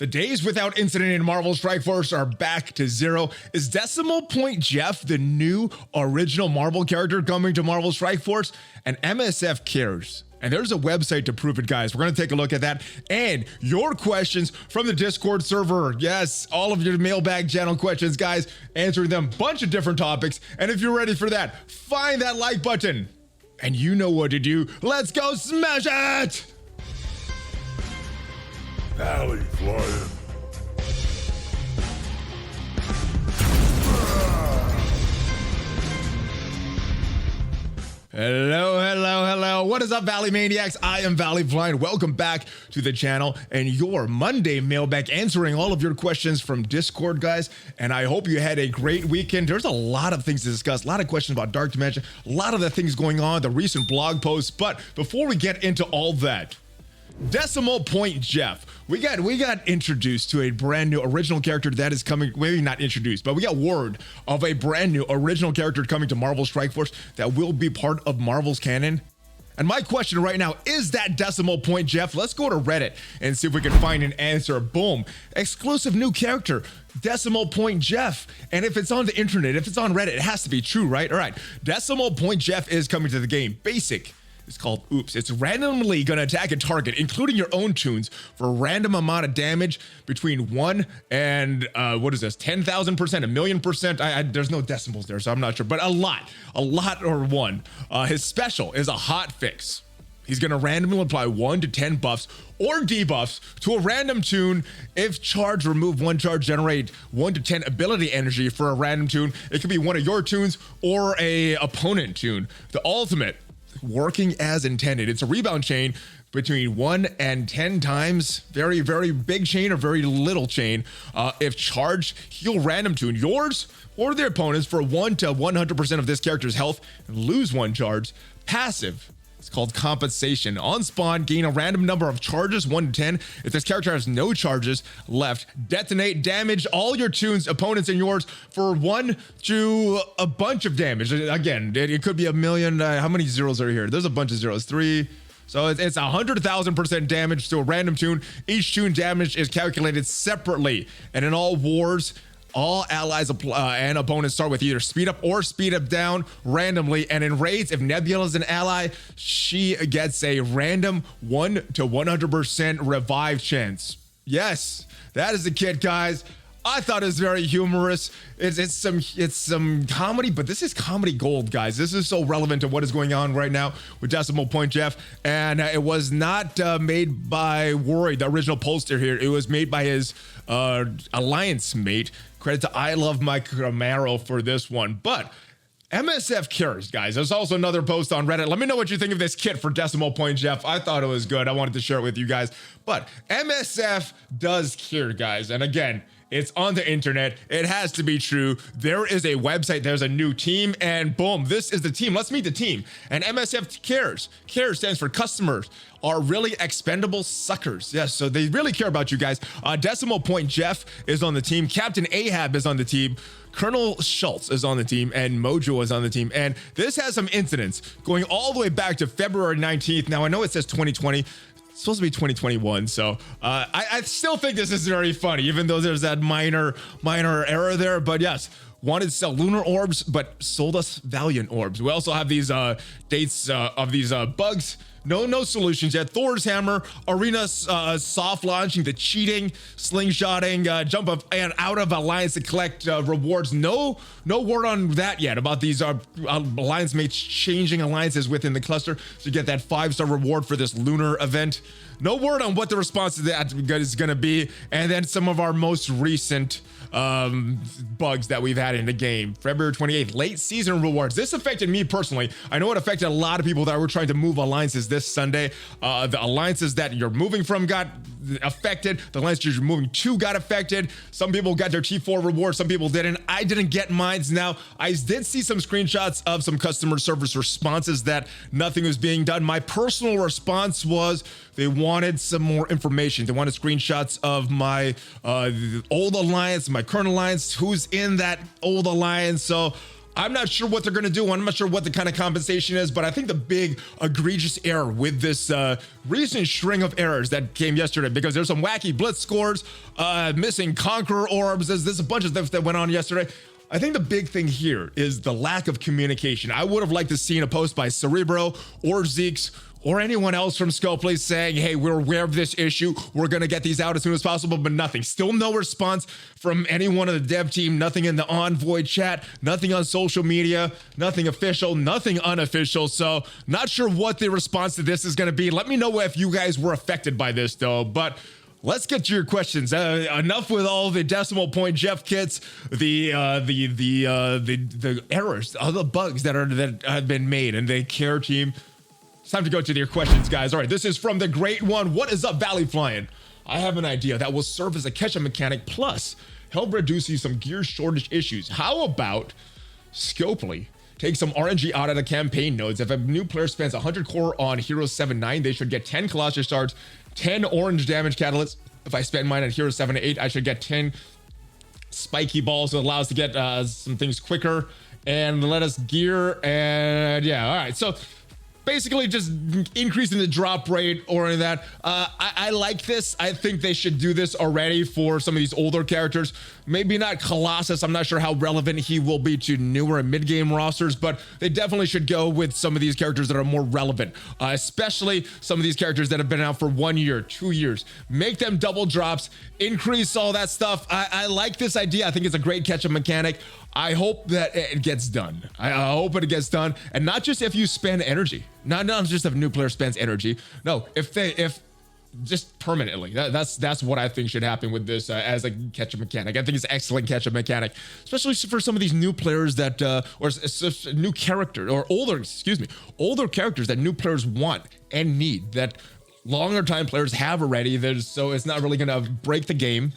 The days without incident in Marvel Strike Force are back to zero. Is Decimal Point Jeff the new original Marvel character coming to Marvel Strike Force? And MSF cares. And there's a website to prove it, guys. We're going to take a look at that. And your questions from the Discord server. Yes, all of your Mailbag channel questions, guys. Answering them. Bunch of different topics. And if you're ready for that, find that like button. And you know what to do. Let's go smash it! ValleyFlyin. Hello. What is up, Valley Maniacs? I am ValleyFlyin. Welcome back to the channel and your Monday mailbag, answering all of your questions from Discord, guys. And I hope you had a great weekend. There's a lot of things to discuss, a lot of questions about Dark Dimension, a lot of the things going on, the recent blog posts. But before we get into all that, Decimal Point Jeff, we got introduced to a brand new original character that is coming. Maybe not introduced, but we got word of a brand new original character coming to Marvel Strike Force that will be part of Marvel's canon. And my question right now, is that Decimal Point Jeff? Let's go to Reddit and see if we can find an answer. Boom, exclusive new character, Decimal Point Jeff. And if it's on the internet, if it's on Reddit, it has to be true, right? All right, Decimal Point Jeff is coming to the game. Basic. It's called Oops. It's randomly going to attack a target, including your own tunes, for a random amount of damage between 1 and, what is this, 10,000%, 1,000,000%? There's no decimals there, so I'm not sure, but a lot or 1. His special is a hot fix. He's going to randomly apply 1 to 10 buffs or debuffs to a random tune. If charged, remove 1 charge, generate 1 to 10 ability energy for a random tune. It could be one of your tunes or a opponent tune. The ultimate, working as intended. It's a rebound chain between 1 and 10 times. Very, very big chain or very little chain. If charged, heal random tune, yours or their opponents, for 1 to 100% of this character's health and lose 1 charge. Passive. It's called compensation. On spawn, gain a random number of charges, 1 to 10. If this character has no charges left, detonate, damage all your tunes, opponents, and yours for 1 to a bunch of damage. Again, it could be a million. How many zeros are here? There's a bunch of zeros. 3. So it's 100,000% damage to a random tune. Each tune damage is calculated separately. And in all wars, all allies and opponents start with either speed up or speed up down randomly. And in raids, if Nebula is an ally, she gets a random 1 to 100% revive chance. Yes, that is the kit, guys. I thought it was very humorous. It's some comedy, but this is comedy gold, guys. This is so relevant to what is going on right now with Decimal Point Jeff. And it was not made by Worry, the original poster here. It was made by his alliance mate. Credit to I Love Mike Camaro for this one. But MSF cares, guys. There's also another post on Reddit. Let me know what you think of this kit for Decimal Point Jeff. I thought it was good. I wanted to share it with you guys. But MSF does care, guys. And again, it's on the internet. It has to be true. There is a website. There's a new team. And boom, this is the team. Let's meet the team. And MSF cares. Care stands for customers are really expendable suckers. Yes, so they really care about you guys. Decimal Point Jeff is on the team. Captain Ahab is on the team. Colonel Schultz is on the team, and Mojo is on the team. And this has some incidents going all the way back to February 19th. Now, I know it says 2020. It's supposed to be 2021, so I still think this is very funny, even though there's that minor error there. But yes, wanted to sell lunar orbs, but sold us Valiant orbs. We also have these dates of these bugs. No solutions yet. Thor's hammer, arena soft launching, the cheating, slingshotting, jump up and out of alliance to collect rewards. No word on that yet about these alliance mates changing alliances within the cluster to get that 5-star reward for this lunar event. No word on what the response to that is going to be. And then some of our most recent bugs that we've had in the game. February 28th, late season rewards. This affected me personally. I know it affected a lot of people that were trying to move alliances this Sunday. The alliances that you're moving from got affected. The alliances you're moving to got affected. Some people got their T4 rewards. Some people didn't. I didn't get mine. Now, I did see some screenshots of some customer service responses that nothing was being done. My personal response was they wanted some more information. They wanted screenshots of my old alliance, my current alliance, who's in that old alliance. So I'm not sure what they're going to do. I'm not sure what the kind of compensation is, but I think the big egregious error with this recent string of errors that came yesterday, because there's some wacky blitz scores, missing conqueror orbs. There's a bunch of stuff that went on yesterday. I think the big thing here is the lack of communication. I would have liked to see a post by Cerebro or Zeeks or anyone else from Scopely saying, hey, we're aware of this issue. We're going to get these out as soon as possible, but nothing. Still no response from anyone on the dev team, nothing in the Envoy chat, nothing on social media, nothing official, nothing unofficial. So not sure what the response to this is going to be. Let me know if you guys were affected by this though, but let's get to your questions. Enough with all the decimal point Jeff kits, the errors, all the bugs that have been made, and the care team. It's time to go to your questions, guys. All right, this is from the great one. What is up, ValleyFlyin? I have an idea that will serve as a catch-up mechanic, plus help reduce you some gear shortage issues. How about Scopely take some RNG out of the campaign nodes? If a new player spends 100 core on Hero 7-9, they should get 10 Colossus shards, 10 orange damage catalysts. If I spend mine at Hero 7-8, I should get 10 spiky balls. So it allows to get some things quicker and let us gear. And yeah, all right. So basically just increasing the drop rate or any of that. I like this. I think they should do this already for some of these older characters. Maybe not Colossus. I'm not sure how relevant he will be to newer and mid-game rosters, but they definitely should go with some of these characters that are more relevant, especially some of these characters that have been out for 1 year, 2 years. Make them double drops, increase all that stuff. I like this idea. I think it's a great catch-up mechanic. I hope that it gets done. I hope it gets done, and not just if you spend energy. Not just if a new player spends energy. No, if just permanently. That's what I think should happen with this as a catch-up mechanic. I think it's an excellent catch-up mechanic, especially for some of these new players that or new character or older characters that new players want and need, that longer time players have already. So it's not really gonna break the game.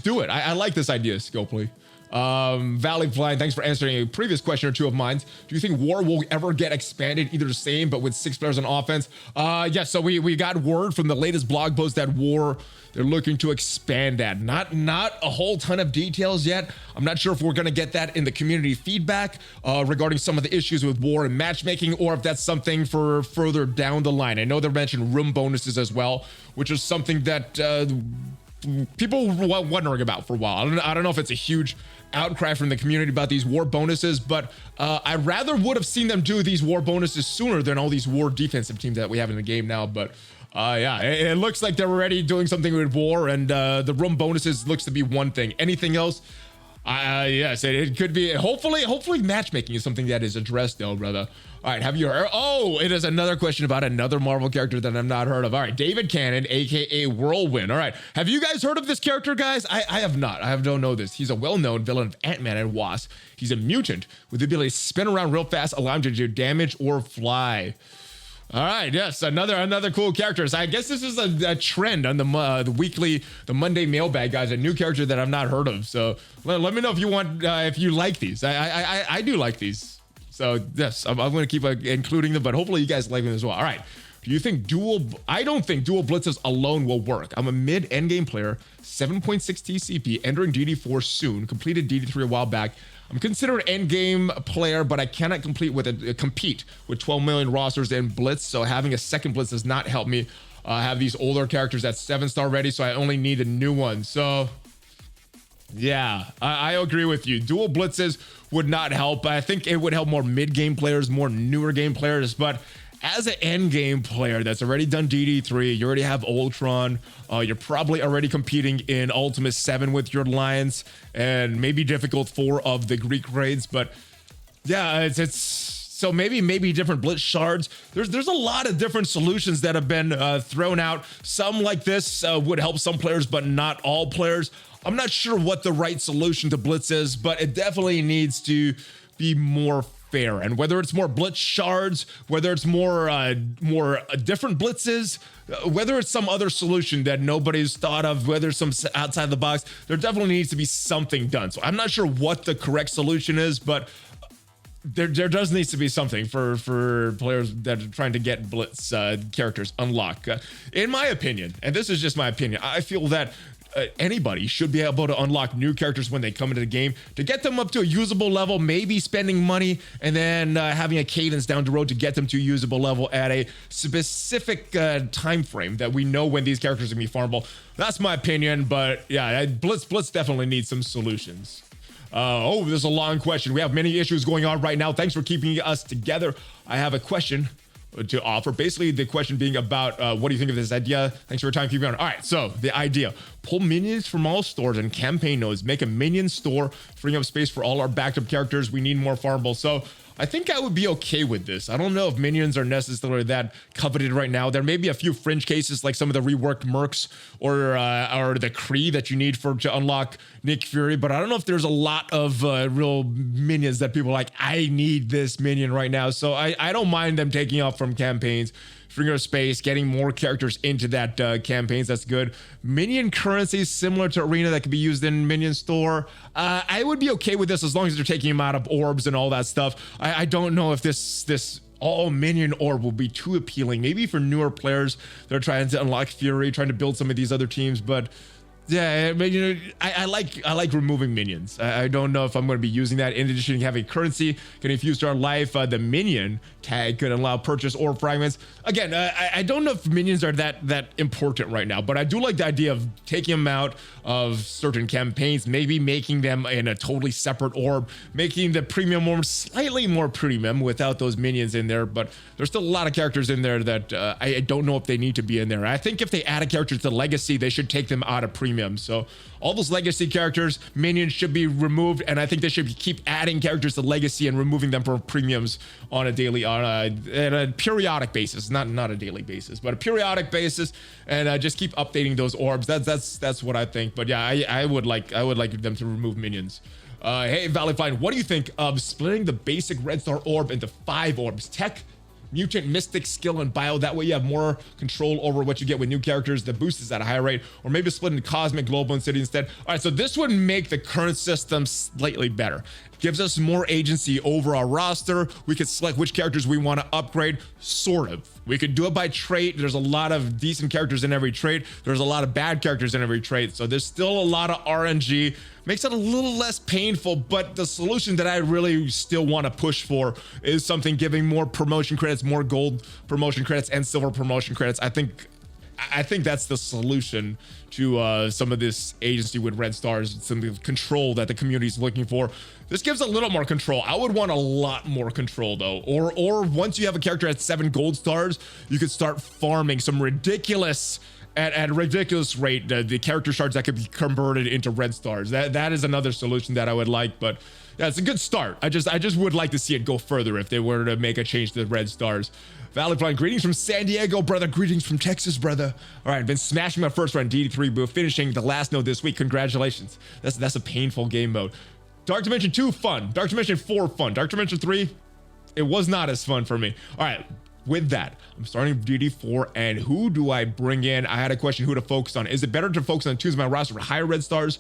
Do it. I like this idea, Scopely. ValleyFlyin, thanks for answering a previous question or two of mine. Do you think War will ever get expanded, either the same but with 6 players on offense? Yes. So we got word from the latest blog post that War, they're looking to expand that. Not a whole ton of details yet. I'm not sure if we're going to get that in the community feedback regarding some of the issues with War and matchmaking, or if that's something for further down the line. I know they mentioned room bonuses as well, which is something that people were wondering about for a while. I don't know if it's a huge outcry from the community about these war bonuses, but I rather would have seen them do these war bonuses sooner than all these war defensive teams that we have in the game now. But yeah, it looks like they're already doing something with war, and the room bonuses looks to be one thing. Anything else? Yes, it could be. Hopefully matchmaking is something that is addressed though, brother. All right, have you heard? Oh, it is another question about another Marvel character that I've not heard of. All right, David Cannon, aka Whirlwind. All right, have you guys heard of this character, guys? I have not. Don't know this. He's a well-known villain of Ant-Man and Wasp. He's a mutant with the ability to spin around real fast, allowing him to do damage or fly. All right, yes, another cool character. So I guess this is a trend on the Monday mailbag, guys. A new character that I've not heard of. So let me know if you want, if you like these. I do like these. So yes, I'm going to keep including them, but hopefully you guys like them as well. All right. Do you think I don't think dual blitzes alone will work. I'm a mid endgame player, 7.6 TCP, entering DD4 soon, completed DD3 a while back. I'm considered an endgame player, but I cannot compete with 12 million rosters and blitz. So having a second blitz does not help me have these older characters at 7-star ready. So I only need a new one. So yeah, I agree with you. Dual blitzes would not help. I think it would help more mid-game players, more newer game players. But as an end game player that's already done DD3, you already have Ultron, you're probably already competing in Ultimate 7 with your Lions, and maybe difficult 4 of the Greek raids. But yeah, it's so maybe different blitz shards. There's a lot of different solutions that have been thrown out. Some like this would help some players, but not all players. I'm not sure what the right solution to blitz is, but it definitely needs to be more fair. And whether it's more blitz shards, whether it's more different blitzes, whether it's some other solution that nobody's thought of, whether it's some outside the box, there definitely needs to be something done. So I'm not sure what the correct solution is, but there does need to be something for players that are trying to get blitz characters unlocked. In my opinion, and this is just my opinion, I feel that anybody should be able to unlock new characters when they come into the game to get them up to a usable level, maybe spending money and then having a cadence down the road to get them to a usable level at a specific time frame that we know when these characters are going to be farmable. That's my opinion, but yeah, Blitz definitely needs some solutions. Oh, this is a long question. We have many issues going on right now. Thanks for keeping us together. I have a question to offer. Basically, the question being about what do you think of this idea? Thanks for your time. Keep going. All right, so the idea: pull minions from all stores and campaign nodes, make a minion store, freeing up space for all our backed up characters. We need more farmable. So I think I would be okay with this. I don't know if minions are necessarily that coveted right now. There may be a few fringe cases like some of the reworked mercs or the Kree that you need to unlock Nick Fury, but I don't know if there's a lot of real minions that people are like, I need this minion right now. So I don't mind them taking off from campaigns, freeing up space, getting more characters into that campaigns. That's good. Minion currency similar to Arena that could be used in Minion Store. I would be okay with this as long as they're taking them out of orbs and all that stuff. I don't know if this all minion orb will be too appealing. Maybe for newer players that are trying to unlock Fury, trying to build some of these other teams, but yeah, but you know, I like removing minions. I don't know if I'm going to be using that. In addition to having currency, getting fused to our life, the minion tag could allow purchase or fragments. Again, I don't know if minions are that important right now, but I do like the idea of taking them out of certain campaigns, maybe making them in a totally separate orb, making the premium orb slightly more premium without those minions in there. But there's still a lot of characters in there that I don't know if they need to be in there. I think if they add a character to Legacy, they should take them out of premium. So all those Legacy characters, minions should be removed, and I think they should keep adding characters to Legacy and removing them from premiums on a daily, on a periodic basis, not a daily basis, but a periodic basis, and just keep updating those orbs. That's what I think. But yeah, I would like them to remove minions. Hey, ValleyFlyin, what do you think of splitting the basic Red Star orb into 5 orbs? Tech, Mutant, Mystic, Skill, and Bio. That way you have more control over what you get with new characters. The boost is at a higher rate. Or maybe split into Cosmic, Global, and City instead. All right, so this would make the current system slightly better. Gives us more agency over our roster. We could select which characters we want to upgrade, sort of. We could do it by trait. There's a lot of decent characters in every trait. There's a lot of bad characters in every trait. So there's still a lot of RNG. Makes it a little less painful, but the solution that I really still want to push for is something giving more promotion credits, more gold promotion credits, and silver promotion credits. I think that's the solution to some of this agency with Red Stars, some of the control that the community is looking for. This gives a little more control. I would want a lot more control though. Or once you have a character at 7 gold stars, you could start farming some ridiculous at a ridiculous rate the character shards that could be converted into Red Stars. That is another solution that I would like, but yeah, it's a good start. I just would like to see it go further if they were to make a change to the Red Stars. ValleyFlyin, greetings from San Diego, brother. Greetings from Texas, brother. All right, been smashing my first run DD3 booth, finishing the last node this week. Congratulations. That's a painful game mode. Dark Dimension 2, fun. Dark Dimension 4, fun. Dark Dimension 3, it was not as fun for me. All right, with that, I'm starting DD4, and who do I bring in? I had a question who to focus on. Is it better to focus on tunes in my roster with higher Red Stars,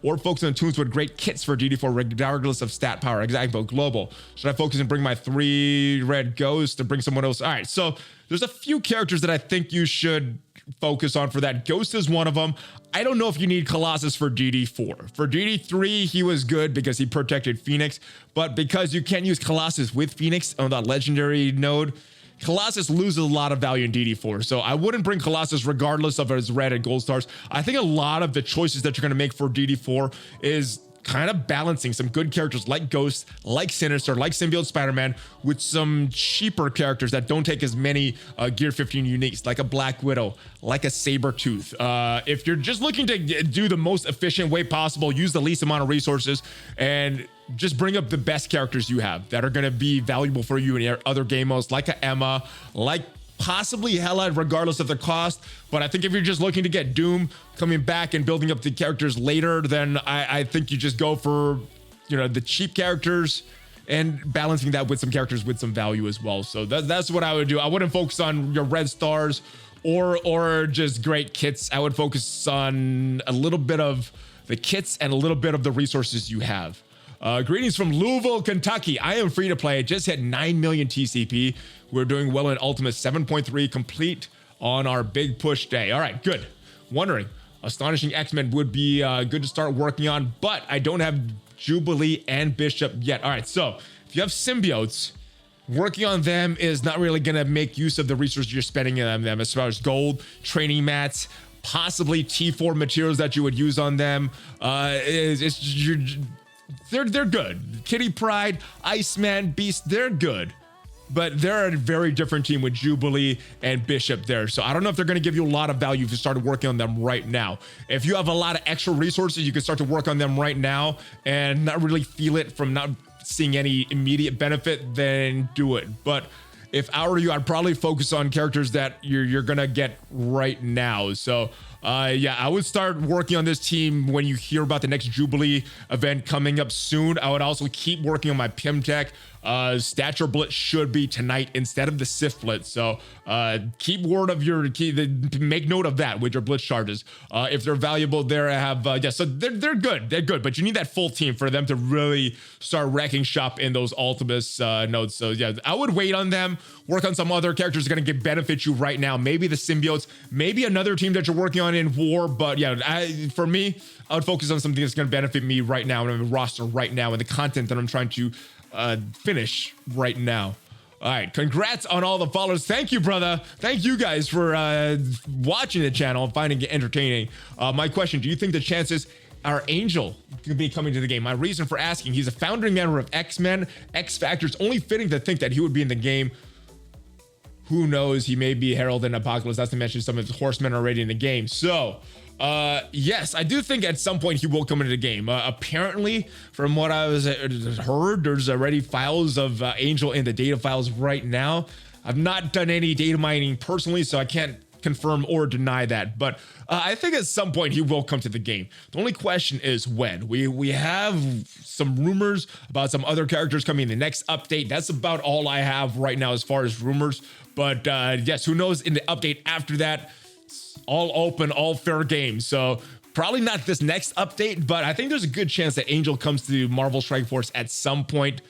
or focus on tunes with great kits for DD4 regardless of stat power? Example, global. Should I focus and bring my 3 red ghosts to bring someone else? All right, so there's a few characters that I think you should focus on for that. Ghost is one of them. I don't know if you need Colossus for DD4. For DD3, he was good because he protected Phoenix, but because you can't use Colossus with Phoenix on that legendary node, Colossus loses a lot of value in DD4, so I wouldn't bring Colossus regardless of his red and gold stars. I think a lot of the choices that you're going to make for DD4 is kind of balancing some good characters like Ghost, like Sinister, like Symbiote Spider-Man with some cheaper characters that don't take as many Gear 15 uniques, like a Black Widow, like a Sabretooth. If you're just looking to do the most efficient way possible, use the least amount of resources, and just bring up the best characters you have that are going to be valuable for you in your other game modes, like a Emma, like possibly Hela, regardless of the cost. But I think if you're just looking to get Doom coming back and building up the characters later, then I think you just go for, you know, the cheap characters and balancing that with some characters with some value as well. So that's what I would do. I wouldn't focus on your Red Stars or just great kits. I would focus on a little bit of the kits and a little bit of the resources you have. Greetings from Louisville, Kentucky. I am free to play. Just hit 9 million TCP. We're doing well in Ultimate 7.3 complete on our big push day. All right, good. Wondering, Astonishing X-Men would be good to start working on, but I don't have Jubilee and Bishop yet. All right, so if you have symbiotes, working on them is not really going to make use of the resources you're spending on them as far as gold, training mats, possibly T4 materials that you would use on them. They're good. Kitty Pryde, Iceman, Beast, they're good. But they're a very different team with Jubilee and Bishop there. So I don't know if they're going to give you a lot of value if you started working on them right now. If you have a lot of extra resources, you can start to work on them right now and not really feel it from not seeing any immediate benefit, then do it. But if I were you, I'd probably focus on characters that you're going to get right now. So yeah, I would start working on this team when you hear about the next Jubilee event coming up soon. I would also keep working on my Pim Tech. Stature Blitz should be tonight instead of the Sith Blitz. So keep word of your make note of that with your Blitz charges. If they're valuable there, I have yeah, so they're good. They're good, but you need that full team for them to really start wrecking shop in those Ultimus nodes. So yeah, I would wait on them, work on some other characters that are going to benefit you right now. Maybe the symbiotes, maybe another team that you're working on in war. But yeah, for me, I would focus on something that's going to benefit me right now and the roster right now and the content that I'm trying to finish right now. All right, congrats on all the followers. Thank you, brother. Thank you guys for watching the channel and finding it entertaining. My question, do you think the chances are Angel could be coming to the game? My reason for asking, he's a founding member of X-Men, X Factor. It's only fitting to think that he would be in the game. Who knows? He may be Herald and Apocalypse, not to mention some of his horsemen are already in the game. So yes, I do think at some point he will come into the game. Apparently, from what I was heard, there's already files of Angel in the data files right now. I've not done any data mining personally, so I can't confirm or deny that. But I think at some point he will come to the game. The only question is when. We have some rumors about some other characters coming in the next update. That's about all I have right now as far as rumors. But yes, who knows in the update after that. All open, all fair game. So probably not this next update, but I think there's a good chance that Angel comes to Marvel Strike Force at some point.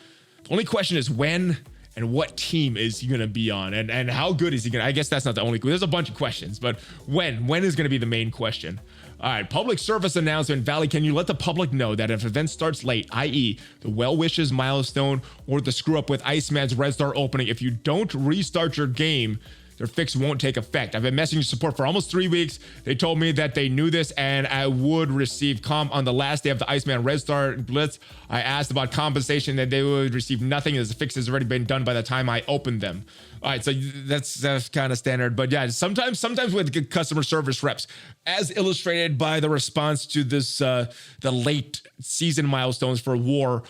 The only question is when and what team is he going to be on and how good is he going to, I guess that's not the only, there's a bunch of questions, but when is going to be the main question. All right, public service announcement. Valley, can you let the public know that if event starts late, i.e. the Well Wishes milestone or the screw up with Iceman's Red Star opening, if you don't restart your game, their fix won't take effect. I've been messaging support for almost 3 weeks. They told me that they knew this and I would receive comp on the last day of the Iceman Red Star Blitz. I asked about compensation that they would receive nothing as the fix has already been done by the time I opened them. All right, so that's kind of standard, but yeah, sometimes with good customer service reps, as illustrated by the response to this, the late season milestones for war,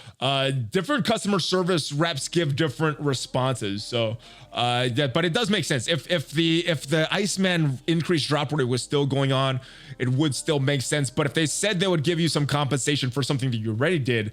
different customer service reps give different responses. So, yeah, but it does make sense. If the Iceman increased drop rate was still going on, it would still make sense. But if they said they would give you some compensation for something that you already did,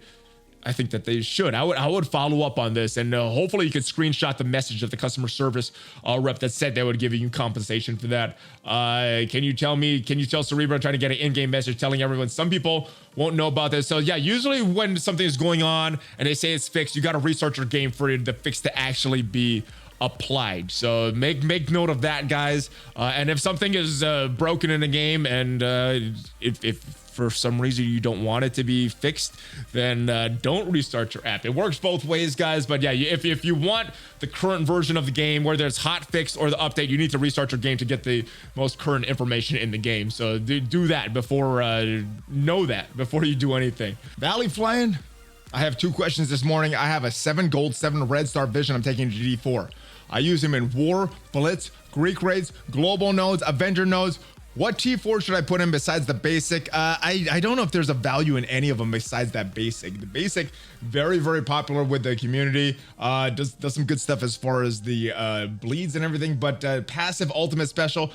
I think that they should. I would follow up on this, and hopefully you could screenshot the message of the customer service rep that said they would give you compensation for that. Can you tell Cerebro trying to get an in-game message telling everyone? Some people won't know about this. So yeah, usually when something is going on and they say it's fixed, you got to restart your game for the fix to actually be applied. So make note of that, guys. And if something is broken in the game and if for some reason you don't want it to be fixed, then don't restart your app. It works both ways, guys. But yeah, if you want the current version of the game, whether it's hot fixed or the update, you need to restart your game to get the most current information in the game. So do that before know that before you do anything. ValleyFlyin, I have 2 questions this morning. I have a 7 gold, 7 red star vision I'm taking to D4. I use him in War, Blitz, Greek Raids, Global Nodes, Avenger Nodes. What T4 should I put in besides the basic? I don't know if there's a value in any of them besides that basic. The basic, very, very popular with the community. Does some good stuff as far as the bleeds and everything, but passive ultimate special,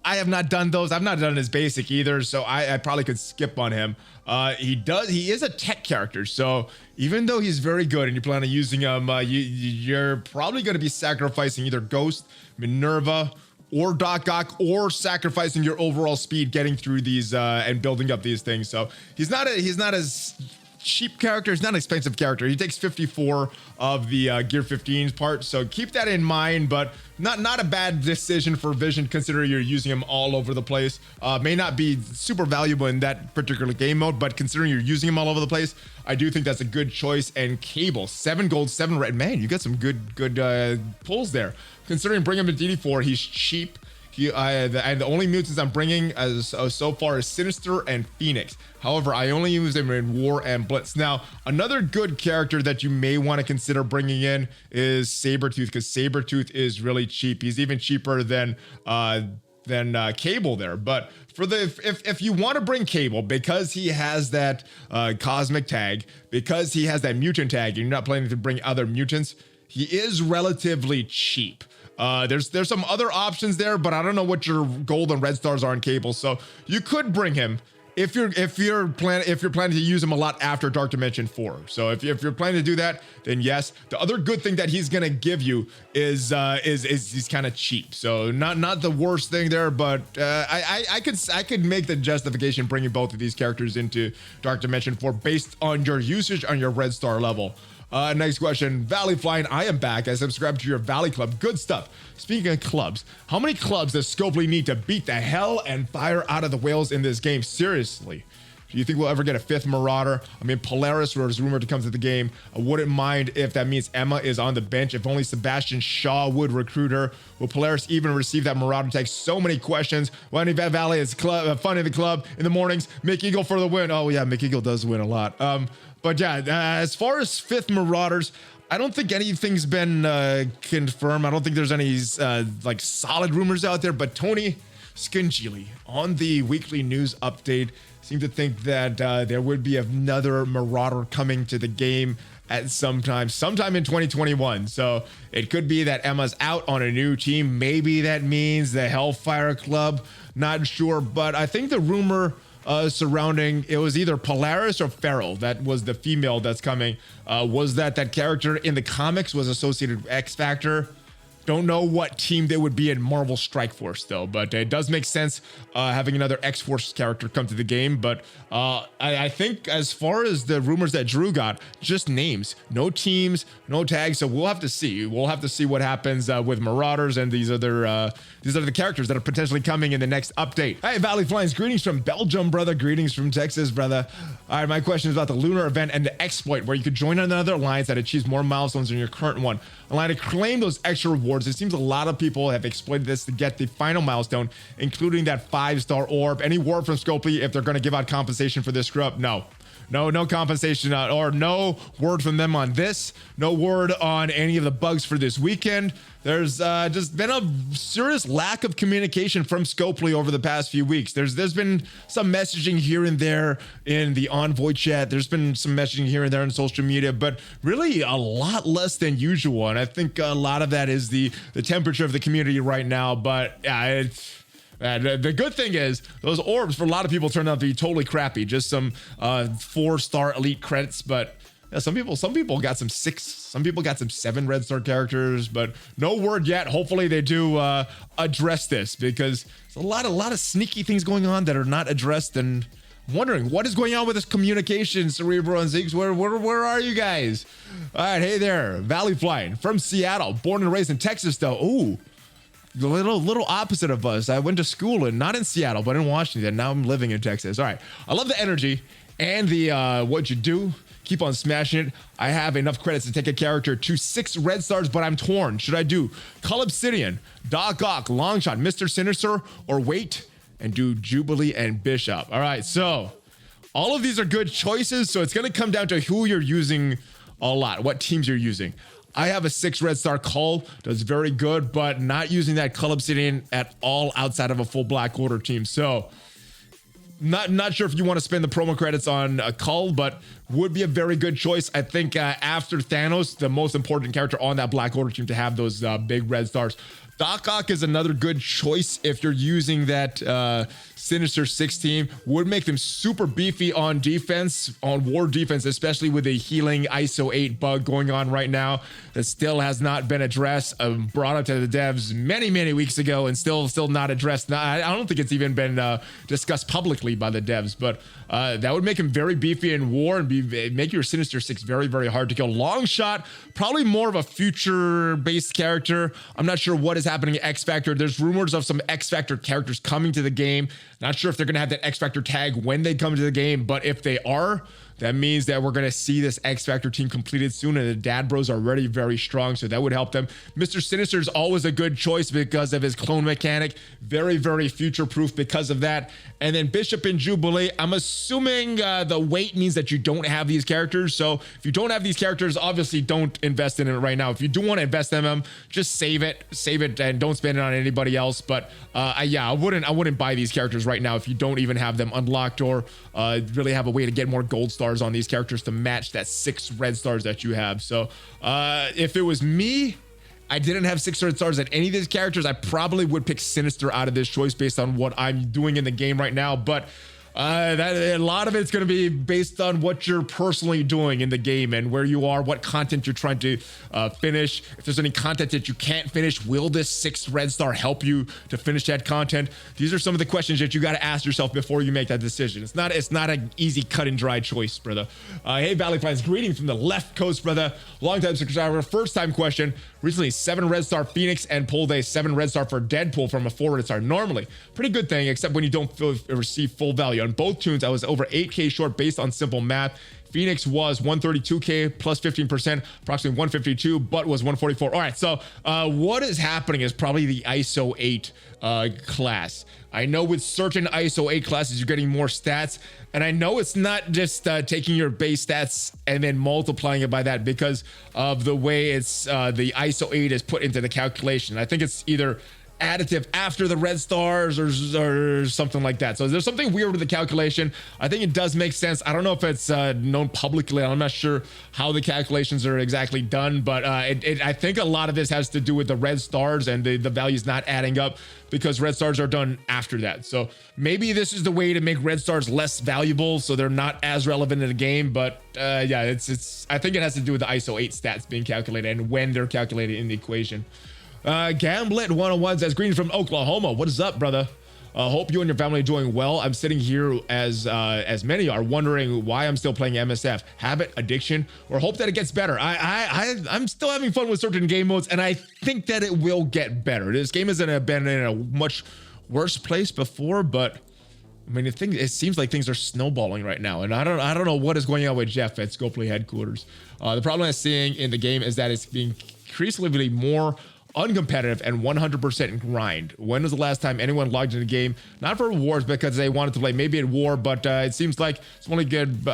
I have not done those. I've not done his basic either, so I probably could skip on him. He is a tech character, so even though he's very good and you plan on using him, you're probably going to be sacrificing either Ghost, Minerva, or Doc Ock, or sacrificing your overall speed getting through these and building up these things. So he's not as cheap character. He's not an expensive character. He takes 54 of the Gear 15 part, so keep that in mind, but not a bad decision for Vision considering you're using him all over the place. May not be super valuable in that particular game mode, but considering you're using him all over the place, I do think that's a good choice. And Cable, 7 gold, 7 red. Man, you got some good pulls there. Considering bringing him to DD4, he's cheap. And the only mutants I'm bringing so far is Sinister and Phoenix. However, I only use them in War and Blitz. Now, another good character that you may want to consider bringing in is Sabretooth, because Sabretooth is really cheap. He's even cheaper than Cable there. But for if you want to bring Cable, because he has that cosmic tag, because he has that mutant tag, and you're not planning to bring other mutants, he is relatively cheap. There's some other options there, but I don't know what your gold and red stars are on Cable, so you could bring him if you're planning to use him a lot after Dark Dimension 4. So if you're planning to do that, then yes. The other good thing that he's gonna give you is he's kind of cheap, so not the worst thing there, but I could make the justification bringing both of these characters into Dark Dimension 4 based on your usage on your red star level. Next question, ValleyFlyin, I am back. I subscribed to your Valley Club. Good stuff. Speaking of clubs, how many clubs does Scopely need to beat the hell and fire out of the whales in this game? Seriously. Do you think we'll ever get a 5th Marauder? I mean, Polaris was rumored to come to the game. I wouldn't mind if that means Emma is on the bench. If only Sebastian Shaw would recruit her. Will Polaris even receive that Marauder tag? So many questions. Wendy Valley is fun in the club in the mornings. Mick Eagle for the win. Oh yeah, Mick Eagle does win a lot. But yeah, as far as 5th Marauders, I don't think anything's been confirmed. I don't think there's any like solid rumors out there, but Tony Scungili on the weekly news update seemed to think that there would be another Marauder coming to the game at sometime in 2021. So it could be that Emma's out on a new team. Maybe that means the Hellfire Club. Not sure, but I think the rumor surrounding it was either Polaris or Feral, that was the female that's coming, was that character in the comics was associated with X Factor. Don't know what team they would be in Marvel Strike Force though, but it does make sense having another X-Force character come to the game. But I think as far as the rumors that Drew got, just names, no teams, no tags. So we'll have to see. We'll have to see what happens with Marauders and these are the characters that are potentially coming in the next update. Hey, ValleyFlyin's greetings from Belgium, brother. Greetings from Texas, brother. All right, my question is about the lunar event and the exploit where you could join another alliance that achieves more milestones than your current one. Allow to claim those extra rewards. It seems a lot of people have exploited this to get the final milestone, including that 5-star orb. Any word from Scopely if they're going to give out compensation for this screw up? No compensation or no word from them on this. No word on any of the bugs for this weekend. There's just been a serious lack of communication from Scopely over the past few weeks. There's been some messaging here and there in the Envoy chat. There's been some messaging here and there on social media, but really a lot less than usual. And I think a lot of that is the temperature of the community right now. But yeah, the good thing is those orbs for a lot of people turned out to be totally crappy. Just some 4-star elite credits, but yeah, some people got some 6, some people got some 7 red star characters, but no word yet. Hopefully they do address this, because there's a lot of sneaky things going on that are not addressed, and I'm wondering what is going on with this communication. Cerebro and Ziggs, where are you guys? All right, hey there, ValleyFlyin from Seattle, born and raised in Texas though. Ooh. The little opposite of us. I went to school not in Seattle, but in Washington. Now I'm living in Texas. All right. I love the energy and the what you do. Keep on smashing it. I have enough credits to take a character to 6 red stars, but I'm torn. Should I do Cull Obsidian, Doc Ock, Longshot, Mr. Sinister, or wait and do Jubilee and Bishop? All right. So all of these are good choices. So it's going to come down to who you're using a lot, what teams you're using. I have a 6 red star Cull, does very good, but not using that Cull Obsidian at all outside of a full Black Order team. So not sure if you want to spend the promo credits on a Cull, but would be a very good choice. I think after Thanos, the most important character on that Black Order team to have those big red stars. Doc Ock is another good choice if you're using that Sinister 6 team. Would make them super beefy on defense, on war defense, especially with a healing ISO 8 bug going on right now that still has not been addressed. Brought up to the devs many weeks ago and still not addressed. I don't think it's even been discussed publicly by the devs, but that would make him very beefy in war and make your Sinister 6 very hard to kill. Long shot, probably more of a future based character. I'm not sure what is happening at X Factor. There's rumors of some X Factor characters coming to the game. Not sure if they're going to have that X Factor tag when they come to the game, but if they are, that means that we're going to see this X Factor team completed soon, and the Dad Bros are already very strong, so that would help them. Mr. Sinister is always a good choice because of his clone mechanic. Very future-proof because of that. And then Bishop and Jubilee, I'm assuming the wait means that you don't have these characters, so if you don't have these characters, obviously don't invest in it right now. If you do want to invest in them, just save it and don't spend it on anybody else. But yeah, I wouldn't buy these characters right now if you don't even have them unlocked or really have a way to get more gold stars on these characters to match that 6 red stars that you have. So if it was me, I didn't have 6 red stars at any of these characters, I probably would pick Sinister out of this choice based on what I'm doing in the game right now. But a lot of it's going to be based on what you're personally doing in the game and where you are, what content you're trying to finish. If there's any content that you can't finish, will this 6 red star help you to finish that content? These are some of the questions that you got to ask yourself before you make that decision. It's not an easy cut and dry choice, brother. Hey, ValleyFlyins, greetings from the left coast, brother. Long time subscriber, first time question. Recently 7 red star Phoenix and pulled a 7 red star for Deadpool from a 4 red star. Normally pretty good thing, except when you don't receive full value. On both tunes, I was over 8K short based on simple math. Phoenix was 132K plus 15%, approximately 152, but was 144. All right, so what is happening is probably the ISO 8 class. I know with certain ISO 8 classes, you're getting more stats. And I know it's not just taking your base stats and then multiplying it by that because of the way it's the ISO 8 is put into the calculation. I think it's either additive after the red stars or something like that. So there's something weird with the calculation. I think it does make sense. I don't know if it's known publicly. I'm not sure how the calculations are exactly done, but I think a lot of this has to do with the red stars and the values not adding up because red stars are done after that. So maybe this is the way to make red stars less valuable so they're not as relevant in the game. But yeah, I think it has to do with the ISO 8 stats being calculated and when they're calculated in the equation. Gamblet 101 says, greetings from Oklahoma. What is up, brother? Hope you and your family are doing well. I'm sitting here as many are wondering why I'm still playing MSF. Habit, addiction, or hope that it gets better. I'm still having fun with certain game modes, and I think that it will get better. This game has been in a much worse place before, but I mean, it seems like things are snowballing right now, and I don't know what is going on with Jeff at Scopely headquarters. The problem I'm seeing in the game is that it's being increasingly more uncompetitive and 100% grind. When was the last time anyone logged into the game? Not for wars because they wanted to play maybe at war, but it seems like it's only good.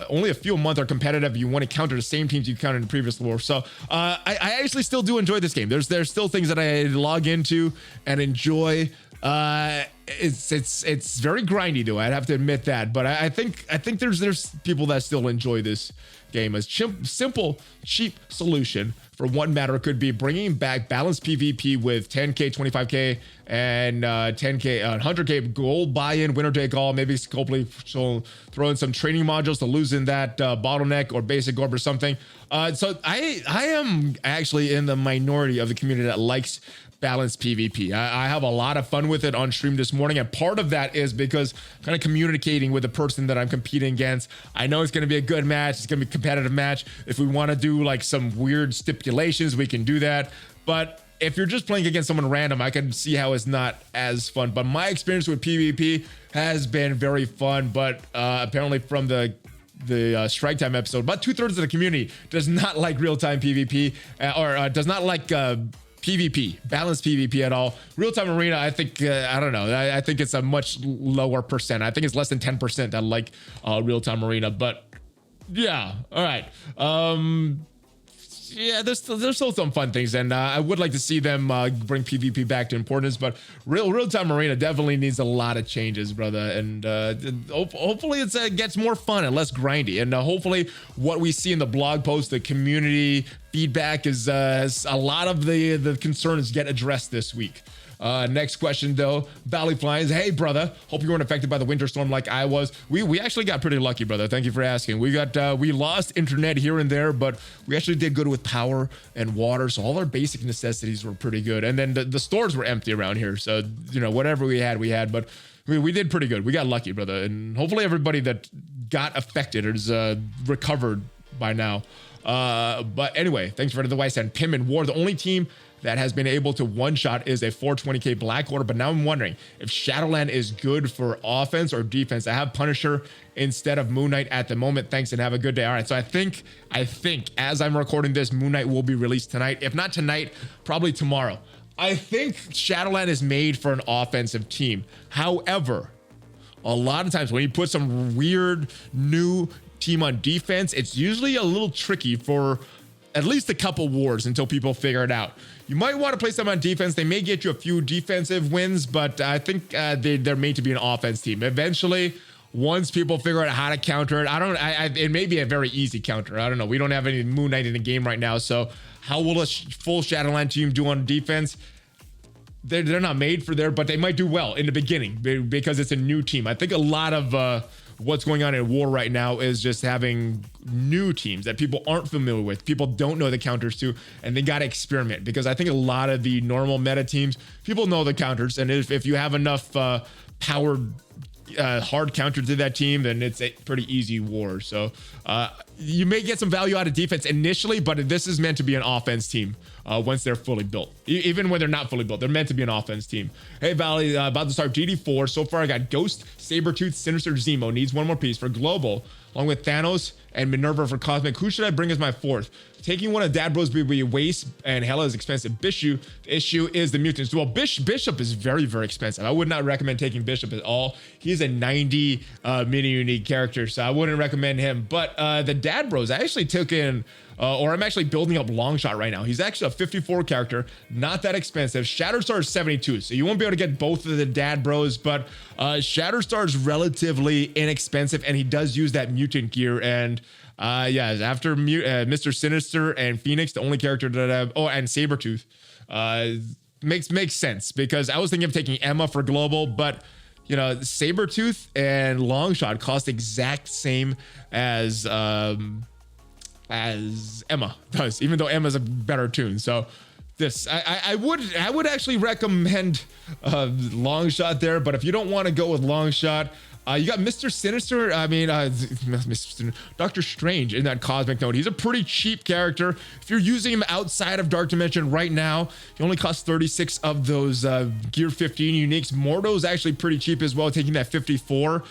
Only a few months are competitive. You want to counter the same teams you countered in the previous war. So I actually still do enjoy this game. There's still things that I log into and enjoy. It's very grindy though. I'd have to admit that, but I think there's people that still enjoy this game. A simple, cheap solution for one matter could be bringing back balanced PvP with 10K, 25K, and 10K, 100K gold buy-in, winner take all. Maybe Scopely throw in some training modules to loosen that bottleneck or basic orb or something. So I am actually in the minority of the community that likes balanced PvP. I have a lot of fun with it on stream this morning, and part of that is because kind of communicating with the person that I'm competing against. I know it's going to be a good match. It's going to be a competitive match. If we want to do like some weird stipulations, we can do that. But if you're just playing against someone random, I can see how it's not as fun. But my experience with PvP has been very fun. But apparently from the Strike Time episode, about 2/3 of the community does not like real-time PvP or does not like PvP, balanced PvP at all. Real-time arena, I think, I don't know. I think it's a much lower percent. I think it's less than 10% that like real-time arena, but yeah. All right. yeah, there's still some fun things, and I would like to see them bring PvP back to importance. But real-time arena definitely needs a lot of changes, brother. And hopefully it gets more fun and less grindy. And hopefully what we see in the blog post, the community feedback is a lot of the concerns get addressed this week. Next question though, ValleyFlyin. Hey brother, hope you weren't affected by the winter storm like I was. We actually got pretty lucky, brother. Thank you for asking. We lost internet here and there, but we actually did good with power and water, so all our basic necessities were pretty good. And then the stores were empty around here, so you know, whatever we had, but we did pretty good. We got lucky, brother, and hopefully everybody that got affected is recovered by now. But anyway, thanks for the advice. And Pim and War, the only team that has been able to one-shot is a 420k Black Order. But now I'm wondering if Shadowland is good for offense or defense. I have Punisher instead of Moon Knight at the moment. Thanks and have a good day. All right, so I think as I'm recording this, Moon Knight will be released tonight. If not tonight, probably tomorrow. I think Shadowland is made for an offensive team. However, a lot of times when you put some weird new team on defense, it's usually a little tricky for at least a couple wars until people figure it out. You might want to place them on defense. They may get you a few defensive wins, but I think they're made to be an offense team. Eventually, once people figure out how to counter it, it may be a very easy counter. I don't know. We don't have any Moon Knight in the game right now, so how will a full Shadowland team do on defense? They're not made for there, but they might do well in the beginning because it's a new team. I think a lot of what's going on in war right now is just having new teams that people aren't familiar with, people don't know the counters to, and they got to experiment, because I think a lot of the normal meta teams, people know the counters, and if you have enough powered hard counter to that team, then it's a pretty easy war. So you may get some value out of defense initially, but this is meant to be an offense team once they're fully built. Even when they're not fully built, they're meant to be an offense team. Hey Valley, about to start GD4. So far I got Ghost, Sabretooth, Sinister, Zemo. Needs one more piece for Global, along with Thanos and Minerva for Cosmic. Who should I bring as my fourth? Taking one of Dad Bros would be a waste, and hella is expensive. The issue is the mutants. Well, Bishop is very, very expensive. I would not recommend taking Bishop at all. He's a 90 mini unique character, so I wouldn't recommend him. But the Dad Bros, I actually took in, or I'm actually building up Longshot right now. He's actually a 54 character, not that expensive. Shatterstar is 72, so you won't be able to get both of the Dad Bros, but Shatterstar is relatively inexpensive, and he does use that mutant gear. And yeah, after Mr. Sinister and Phoenix, the only character that I have, oh, and Sabretooth, makes sense, because I was thinking of taking Emma for Global, but you know, Sabretooth and Longshot cost exact same as Emma does, even though Emma's a better tune. So this, I would actually recommend Longshot there, but if you don't want to go with Longshot, you got Mr. Sinister, Doctor Strange in that Cosmic Node. He's a pretty cheap character. If you're using him outside of Dark Dimension right now, he only costs 36 of those Gear 15 uniques. Mordo's actually pretty cheap as well, taking that 54.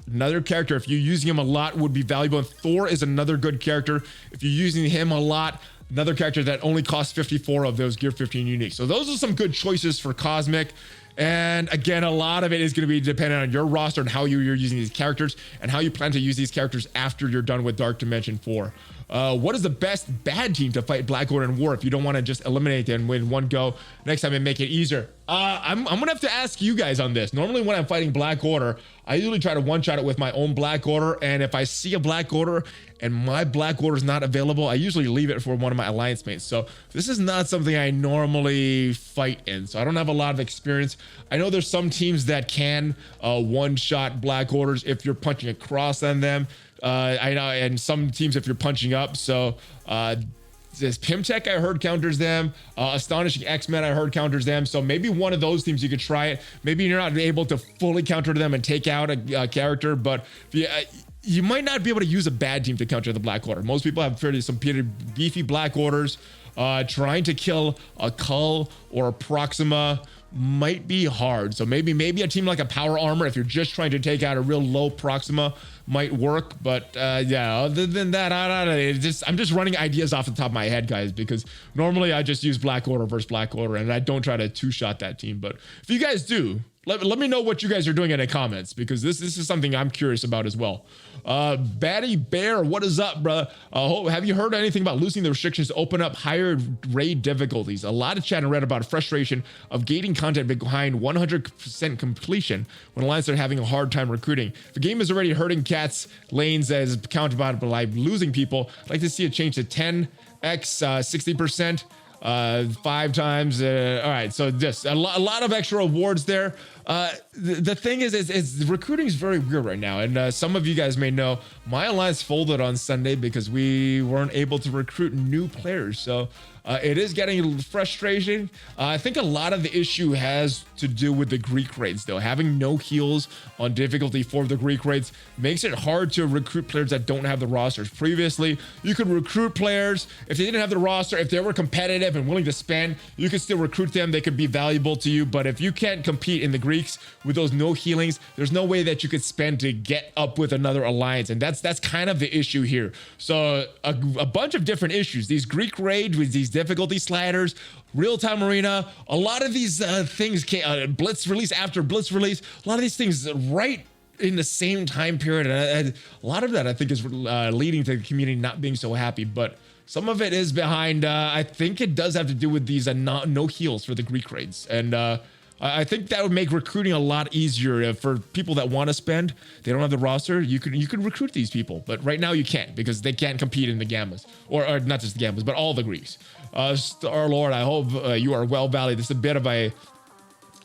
Another character, if you're using him a lot, would be valuable. And Thor is another good character. If you're using him a lot, another character that only costs 54 of those Gear 15 uniques. So those are some good choices for Cosmic. And again, a lot of it is going to be dependent on your roster and how you're using these characters and how you plan to use these characters after you're done with Dark Dimension 4. What is the best bad team to fight Black Order in war if you don't want to just eliminate them in one go next time and make it easier? I'm gonna have to ask you guys on this. Normally when I'm fighting Black Order, I usually try to one-shot it with my own Black Order, and if I see a Black Order and my Black Order is not available, I usually leave it for one of my alliance mates. So this is not something I normally fight in, so I don't have a lot of experience. I know there's some teams that can one-shot Black Orders if you're punching across on them. I know, and some teams if you're punching up. So this Pimtech I heard counters them. Astonishing X-Men I heard counters them. So maybe one of those teams you could try it. Maybe you're not able to fully counter them and take out a character, but you might not be able to use a bad team to counter the Black Order. Most people have some pretty beefy Black Orders. Trying to kill a Cull or a Proxima might be hard. So maybe a team like a Power Armor, if you're just trying to take out a real low Proxima, might work. But yeah, other than that, I'm just running ideas off the top of my head, guys, because normally I just use Black Order versus Black Order and I don't try to two-shot that team. But if you guys do, let me know what you guys are doing in the comments, because this is something I'm curious about as well. Batty Bear, what is up, bro? Have you heard anything about loosening the restrictions to open up higher raid difficulties? A lot of chat and read about frustration of gating content behind 100% completion when alliances are having a hard time recruiting. If the game is already hurting cats lanes as counted by losing people, I'd like to see it change to 10x 60%. 5 times. All right, so just a lot of extra rewards there. The thing is recruiting is very weird right now, and some of you guys may know my alliance folded on Sunday because we weren't able to recruit new players. So it is getting frustrating. I think a lot of the issue has to do with the Greek raids, though. Having no heals on difficulty for the Greek raids makes it hard to recruit players that don't have the rosters. Previously, you could recruit players if they didn't have the roster. If they were competitive and willing to spend, you could still recruit them. They could be valuable to you. But if you can't compete in the Greeks with those no healings, there's no way that you could spend to get up with another alliance. And that's kind of the issue here. So a bunch of different issues. These Greek raids with these difficulty sliders, real-time arena, a lot of these things came, blitz release after blitz release, a lot of these things right in the same time period. And a lot of that I think is leading to the community not being so happy, but some of it is behind, I think it does have to do with these no heals for the Greek raids. And I think that would make recruiting a lot easier for people that want to spend. They don't have the roster. You can recruit these people, but right now you can't because they can't compete in the Gammas, or not just the Gammas, but all the Greeks. Star Lord, I hope you are well, Valley. This is a bit of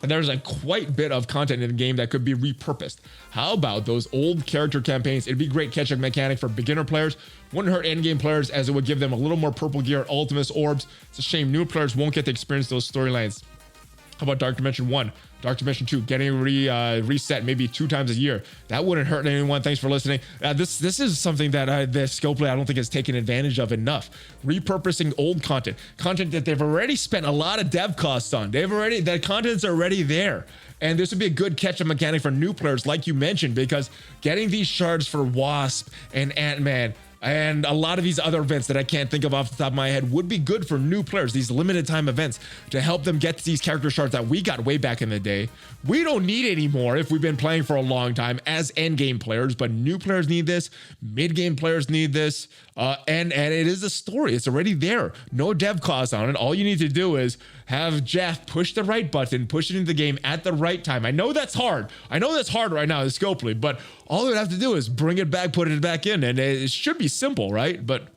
there's a quite bit of content in the game that could be repurposed. How about those old character campaigns? It'd be great catch-up mechanic for beginner players. Wouldn't hurt endgame players, as it would give them a little more purple gear, ultimates, orbs. It's a shame new players won't get to experience those storylines. How about Dark Dimension 1, Dark Dimension 2, getting reset maybe 2 times a year? That wouldn't hurt anyone. Thanks for listening. This is something that the Scopely I don't think has taken advantage of enough. Repurposing old content that they've already spent a lot of dev costs on. The content's already there. And this would be a good catch-up mechanic for new players, like you mentioned, because getting these shards for Wasp and Ant-Man and a lot of these other events that I can't think of off the top of my head would be good for new players, these limited time events, to help them get these character shards that we got way back in the day. We don't need anymore if we've been playing for a long time as endgame players, but new players need this, mid-game players need this, and it is a story. It's already there. No dev cost on it. All you need to do is have Jeff push the right button, push it into the game at the right time. I know that's hard. I know that's hard right now, the Scopely, but all we have to do is bring it back, put it back in, and it should be simple, right? But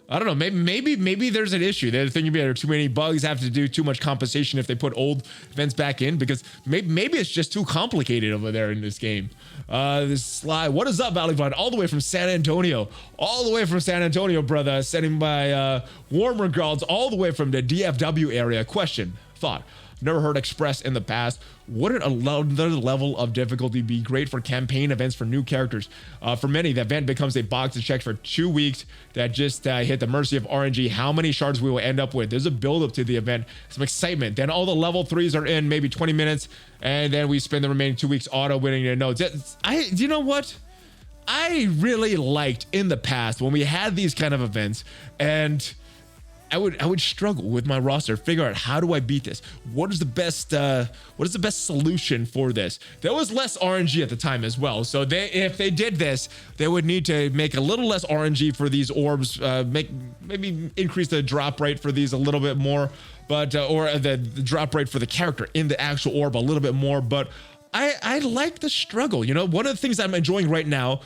I don't know. Maybe there's an issue. They're thinking there are too many bugs, have to do too much compensation if they put old events back in, because maybe it's just too complicated over there in this game. This Sly, what is up, ValleyFlyin? All the way from San Antonio. All the way from San Antonio, brother. Sending by warm regards all the way from the DFW area. Question, thought. Never heard expressed in the past. Wouldn't another level of difficulty be great for campaign events for new characters? For many, the event becomes a box to check for 2 weeks that just hit the mercy of RNG. How many shards we will end up with? There's a build up to the event, some excitement. Then all the level 3s are in maybe 20 minutes, and then we spend the remaining 2 weeks auto winning their nodes. You know what? I really liked in the past when we had these kind of events, and I would struggle with my roster, figure out how do I beat this? What is the best solution for this? There was less RNG at the time as well. So if they did this, they would need to make a little less RNG for these orbs, maybe increase the drop rate for these a little bit more, but or the drop rate for the character in the actual orb a little bit more. But I like the struggle. You know, one of the things I'm enjoying right now,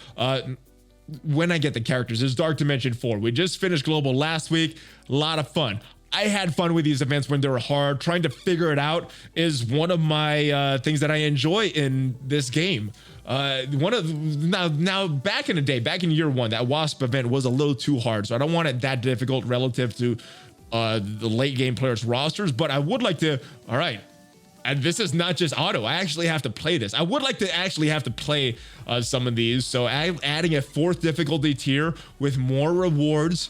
when I get the characters, is Dark Dimension 4. We just finished Global last week. A lot of fun. I had fun with these events when they were hard. Trying to figure it out is one of my things that I enjoy in this game. Now back in the day, back in year 1, that Wasp event was a little too hard, so I don't want it that difficult relative to the late game players' rosters, but I would like to, all right, and this is not just auto. I actually have to play this. I would like to actually have to play some of these. So adding a 4th difficulty tier with more rewards,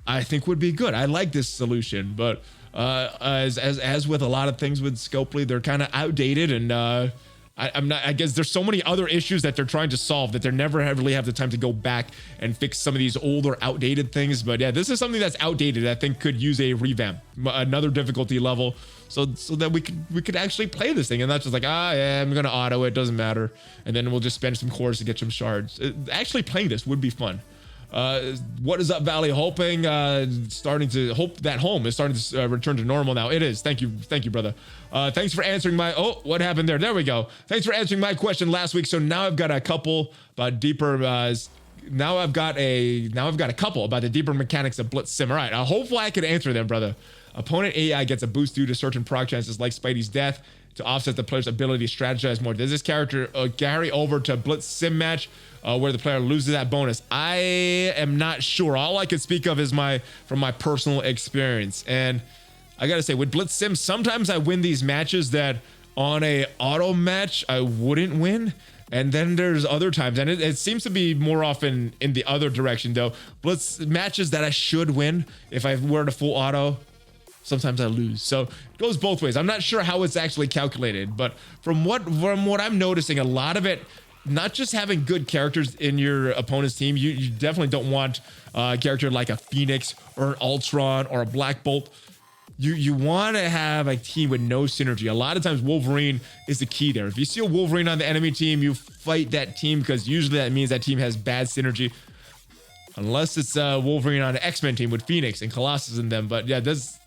I think would be good. I like this solution, but as with a lot of things with Scopely, they're kind of outdated, and I'm not, I guess there's so many other issues that they're trying to solve that they never really have the time to go back and fix some of these older outdated things. But yeah, this is something that's outdated. I think could use a revamp, another difficulty level, so that we could actually play this thing and not just like, yeah, I'm gonna auto it, doesn't matter, and then we'll just spend some cores to get some shards. Actually playing this would be fun. What is up, Valley? Hoping starting to hope that home is starting to return to normal now. It is. Thank you, brother. Thanks for answering my what happened there. There we go. Thanks for answering my question last week. So now I've got a couple about deeper now I've got a couple about the deeper mechanics of Blitz Sim. All right, hopefully I can answer them, brother. Opponent AI gets a boost due to certain proc chances like Spidey's death to offset the player's ability to strategize more. Does this character carry over to Blitz Sim match where the player loses that bonus? I am not sure. All I can speak of is from my personal experience. And I gotta say, with Blitz Sim, sometimes I win these matches that on a auto match I wouldn't win. And then there's other times, and it seems to be more often in the other direction though. Blitz matches that I should win if I were to full auto, sometimes I lose. So it goes both ways. I'm not sure how it's actually calculated, but from what I'm noticing, a lot of it, not just having good characters in your opponent's team, you definitely don't want a character like a Phoenix or an Ultron or a Black Bolt. You want to have a team with no synergy. A lot of times Wolverine is the key there. If you see a Wolverine on the enemy team, you fight that team because usually that means that team has bad synergy. Unless it's Wolverine on an X-Men team with Phoenix and Colossus in them. But yeah, this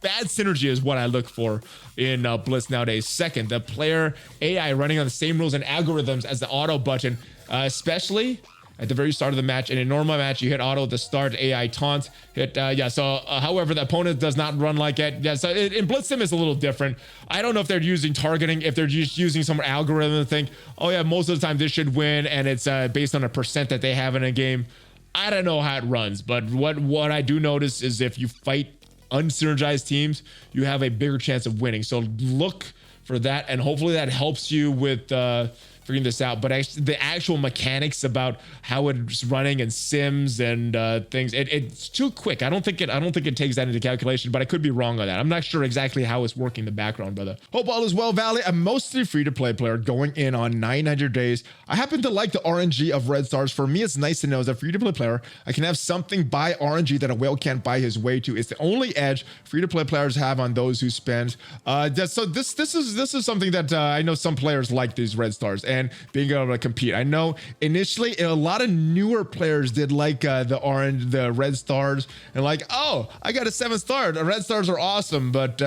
bad synergy is what I look for in Blitz nowadays. Second, the player AI running on the same rules and algorithms as the auto button, especially at the very start of the match. In a normal match, you hit auto at the start, AI taunt, however, the opponent does not run like it. Yeah, so in Blitz Sim is a little different. I don't know if they're using targeting, if they're just using some algorithm to think, oh yeah, most of the time this should win, and it's based on a percent that they have in a game. I don't know how it runs, but what I do notice is if you fight unsynergized teams, you have a bigger chance of winning. So look for that, and hopefully that helps you with figuring this out. But the actual mechanics about how it's running and sims and things, it's too quick. I don't think it takes that into calculation, but I could be wrong on that. I'm not sure exactly how it's working in the background, brother. Hope all is well, Valley. I'm mostly free-to-play player going in on 900 days. I happen to like the RNG of red stars. For me, it's nice to know as a free-to-play player, I can have something buy RNG that a whale can't buy his way to. It's the only edge free-to-play players have on those who spend. So this is something that I know some players like these red stars and being able to compete. I know initially a lot of newer players did like the red stars and like, oh, I got a 7-star. The red stars are awesome, but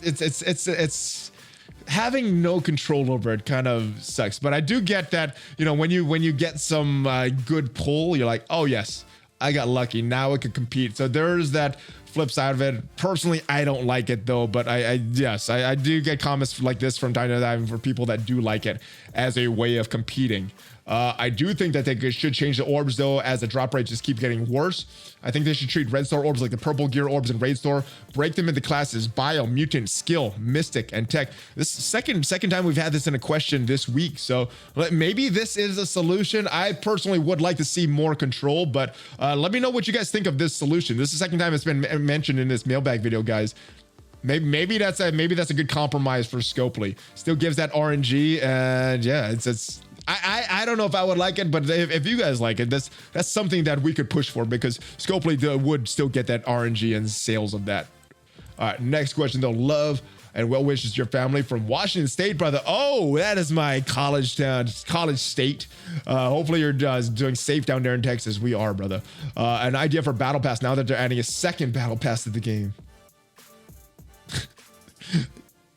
it's having no control over it kind of sucks. But I do get that, when you get some good pull, you're like, oh yes, I got lucky. Now I could compete. So there's that flip side of it. Personally, I don't like it though, but I do get comments like this from time to time for people that do like it as a way of competing. I do think that they should change the orbs though, as the drop rates just keep getting worse. I think they should treat red star orbs like the purple gear orbs in Raid Store, break them into classes: bio, mutant, skill, mystic, and tech. This second time we've had this in a question this week, so maybe this is a solution. I personally would like to see more control, but let me know what you guys think of this solution. This is the second time it's been mentioned in this mailbag video, guys. Maybe that's a good compromise for Scopely. Still gives that RNG, and yeah, I don't know if I would like it, but if you guys like it, that's something that we could push for, because Scopely would still get that RNG and sales of that. All right, next question though. Love and well wishes to your family from Washington State, brother. Oh, that is my college town, college state. Hopefully you're doing safe down there in Texas. We are, brother. An idea for Battle Pass now that they're adding a second Battle Pass to the game.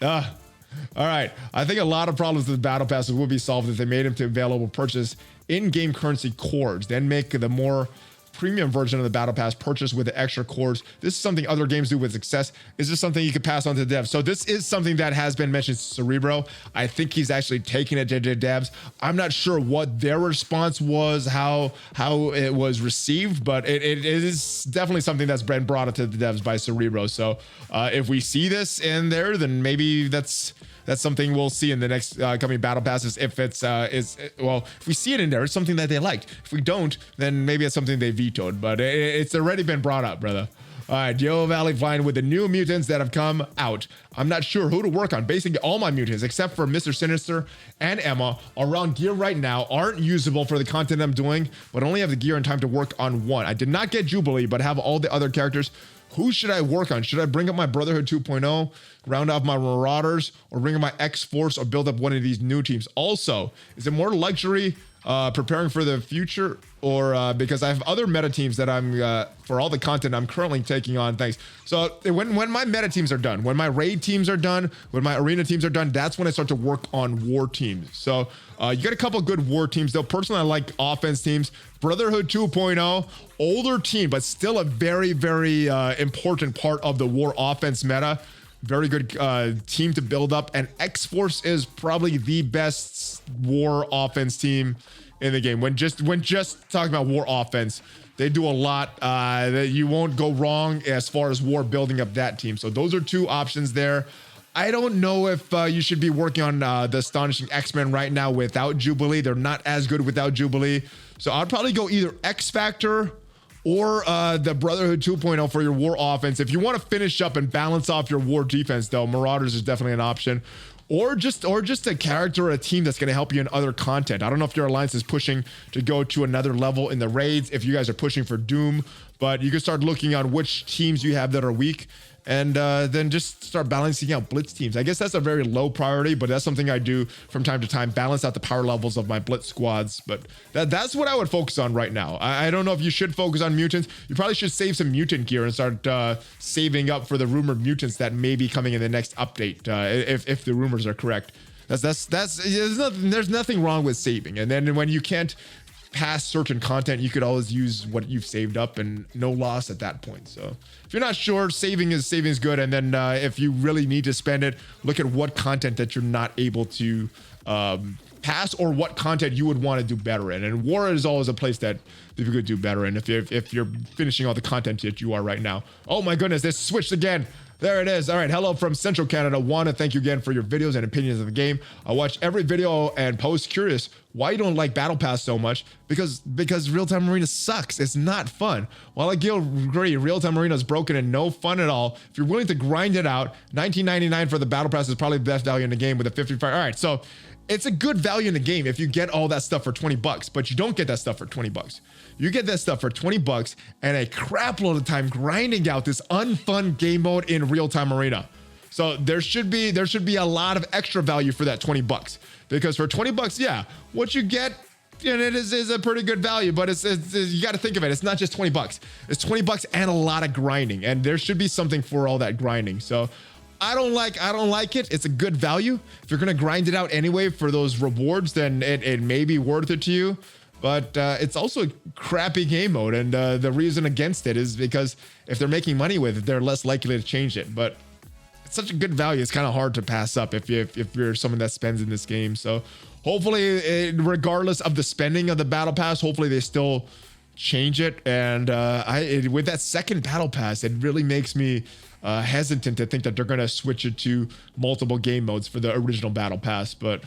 All right, I think a lot of problems with Battle Passes would be solved if they made them to available purchase in-game currency cores, then make the more premium version of the Battle Pass purchase with the extra cores. This is something other games do with success. Is this something you could pass on to the devs? So this is something that has been mentioned to Cerebro. I think he's actually taking it to the devs. I'm not sure what their response was, how it was received, but it is definitely something that's been brought up to the devs by Cerebro. So if we see this in there, then maybe that's something we'll see in the next coming Battle Passes. If if we see it in there, it's something that they liked. If we don't, then maybe it's something they vetoed, but it's already been brought up, brother. All right, yo, ValleyFlyin with the new mutants that have come out. I'm not sure who to work on. Basically, all my mutants, except for Mr. Sinister and Emma, around gear right now aren't usable for the content I'm doing, but only have the gear and time to work on one. I did not get Jubilee, but have all the other characters. Who should I work on? Should I bring up my Brotherhood 2.0, round off my Marauders, or bring up my X-Force, or build up one of these new teams? Also, is it more luxury preparing for the future, or because I have other meta teams that I'm for all the content I'm currently taking on? Thanks. So when my meta teams are done, when my raid teams are done, when my arena teams are done, that's when I start to work on war teams. So you got a couple good war teams though. Personally, I like offense teams. Brotherhood 2.0, older team, but still a very, very important part of the war offense meta. Very good team to build up, and X-Force is probably the best war offense team in the game. When just talking about war offense, they do a lot that you won't go wrong as far as war building up that team. So those are two options there. I don't know if you should be working on the Astonishing X-Men right now without Jubilee. They're not as good without Jubilee. So I'd probably go either X-Factor or the Brotherhood 2.0 for your war offense. If you want to finish up and balance off your war defense, though, Marauders is definitely an option. Or just a character or a team that's going to help you in other content. I don't know if your alliance is pushing to go to another level in the raids, if you guys are pushing for Doom, but you can start looking on which teams you have that are weak, and then just start balancing out blitz teams. I guess that's a very low priority, but that's something I do from time to time, balance out the power levels of my blitz squads. But that's what I would focus on right now. I don't know if you should focus on mutants. You probably should save some mutant gear and start saving up for the rumored mutants that may be coming in the next update, if the rumors are correct. There's nothing wrong with saving. And then when you can't pass certain content, you could always use what you've saved up, and no loss at that point. So if you're not sure, saving is good. And then if you really need to spend it, look at what content that you're not able to pass, or what content you would want to do better in. And war is always a place that people could do better in if you're finishing all the content that you are right now. Oh my goodness, this switched again. There it is. All right, hello from Central Canada. Want to thank you again for your videos and opinions of the game. I watch every video and post. Curious why you don't like Battle Pass so much? Because real-time arena sucks. It's not fun. While I agree, real-time arena is broken and no fun at all. If you're willing to grind it out, $19.99 for the Battle Pass is probably the best value in the game with a 55. All right, so it's a good value in the game if you get all that stuff for 20 bucks, but you don't get that stuff for 20 bucks. You get that stuff for 20 bucks and a crap load of time grinding out this unfun game mode in real-time arena. So there should be a lot of extra value for that 20 bucks, because for 20 bucks, yeah, what you get, and it is a pretty good value, but it's you got to think of it. It's not just 20 bucks. It's 20 bucks and a lot of grinding, and there should be something for all that grinding. So I don't like it. It's a good value. If you're going to grind it out anyway for those rewards, then it may be worth it to you. But it's also a crappy game mode, and the reason against it is because if they're making money with it, they're less likely to change it. But it's such a good value, it's kind of hard to pass up if you're someone that spends in this game. So hopefully, regardless of the spending of the Battle Pass, hopefully they still change it. And with that second Battle Pass, it really makes me hesitant to think that they're going to switch it to multiple game modes for the original Battle Pass. But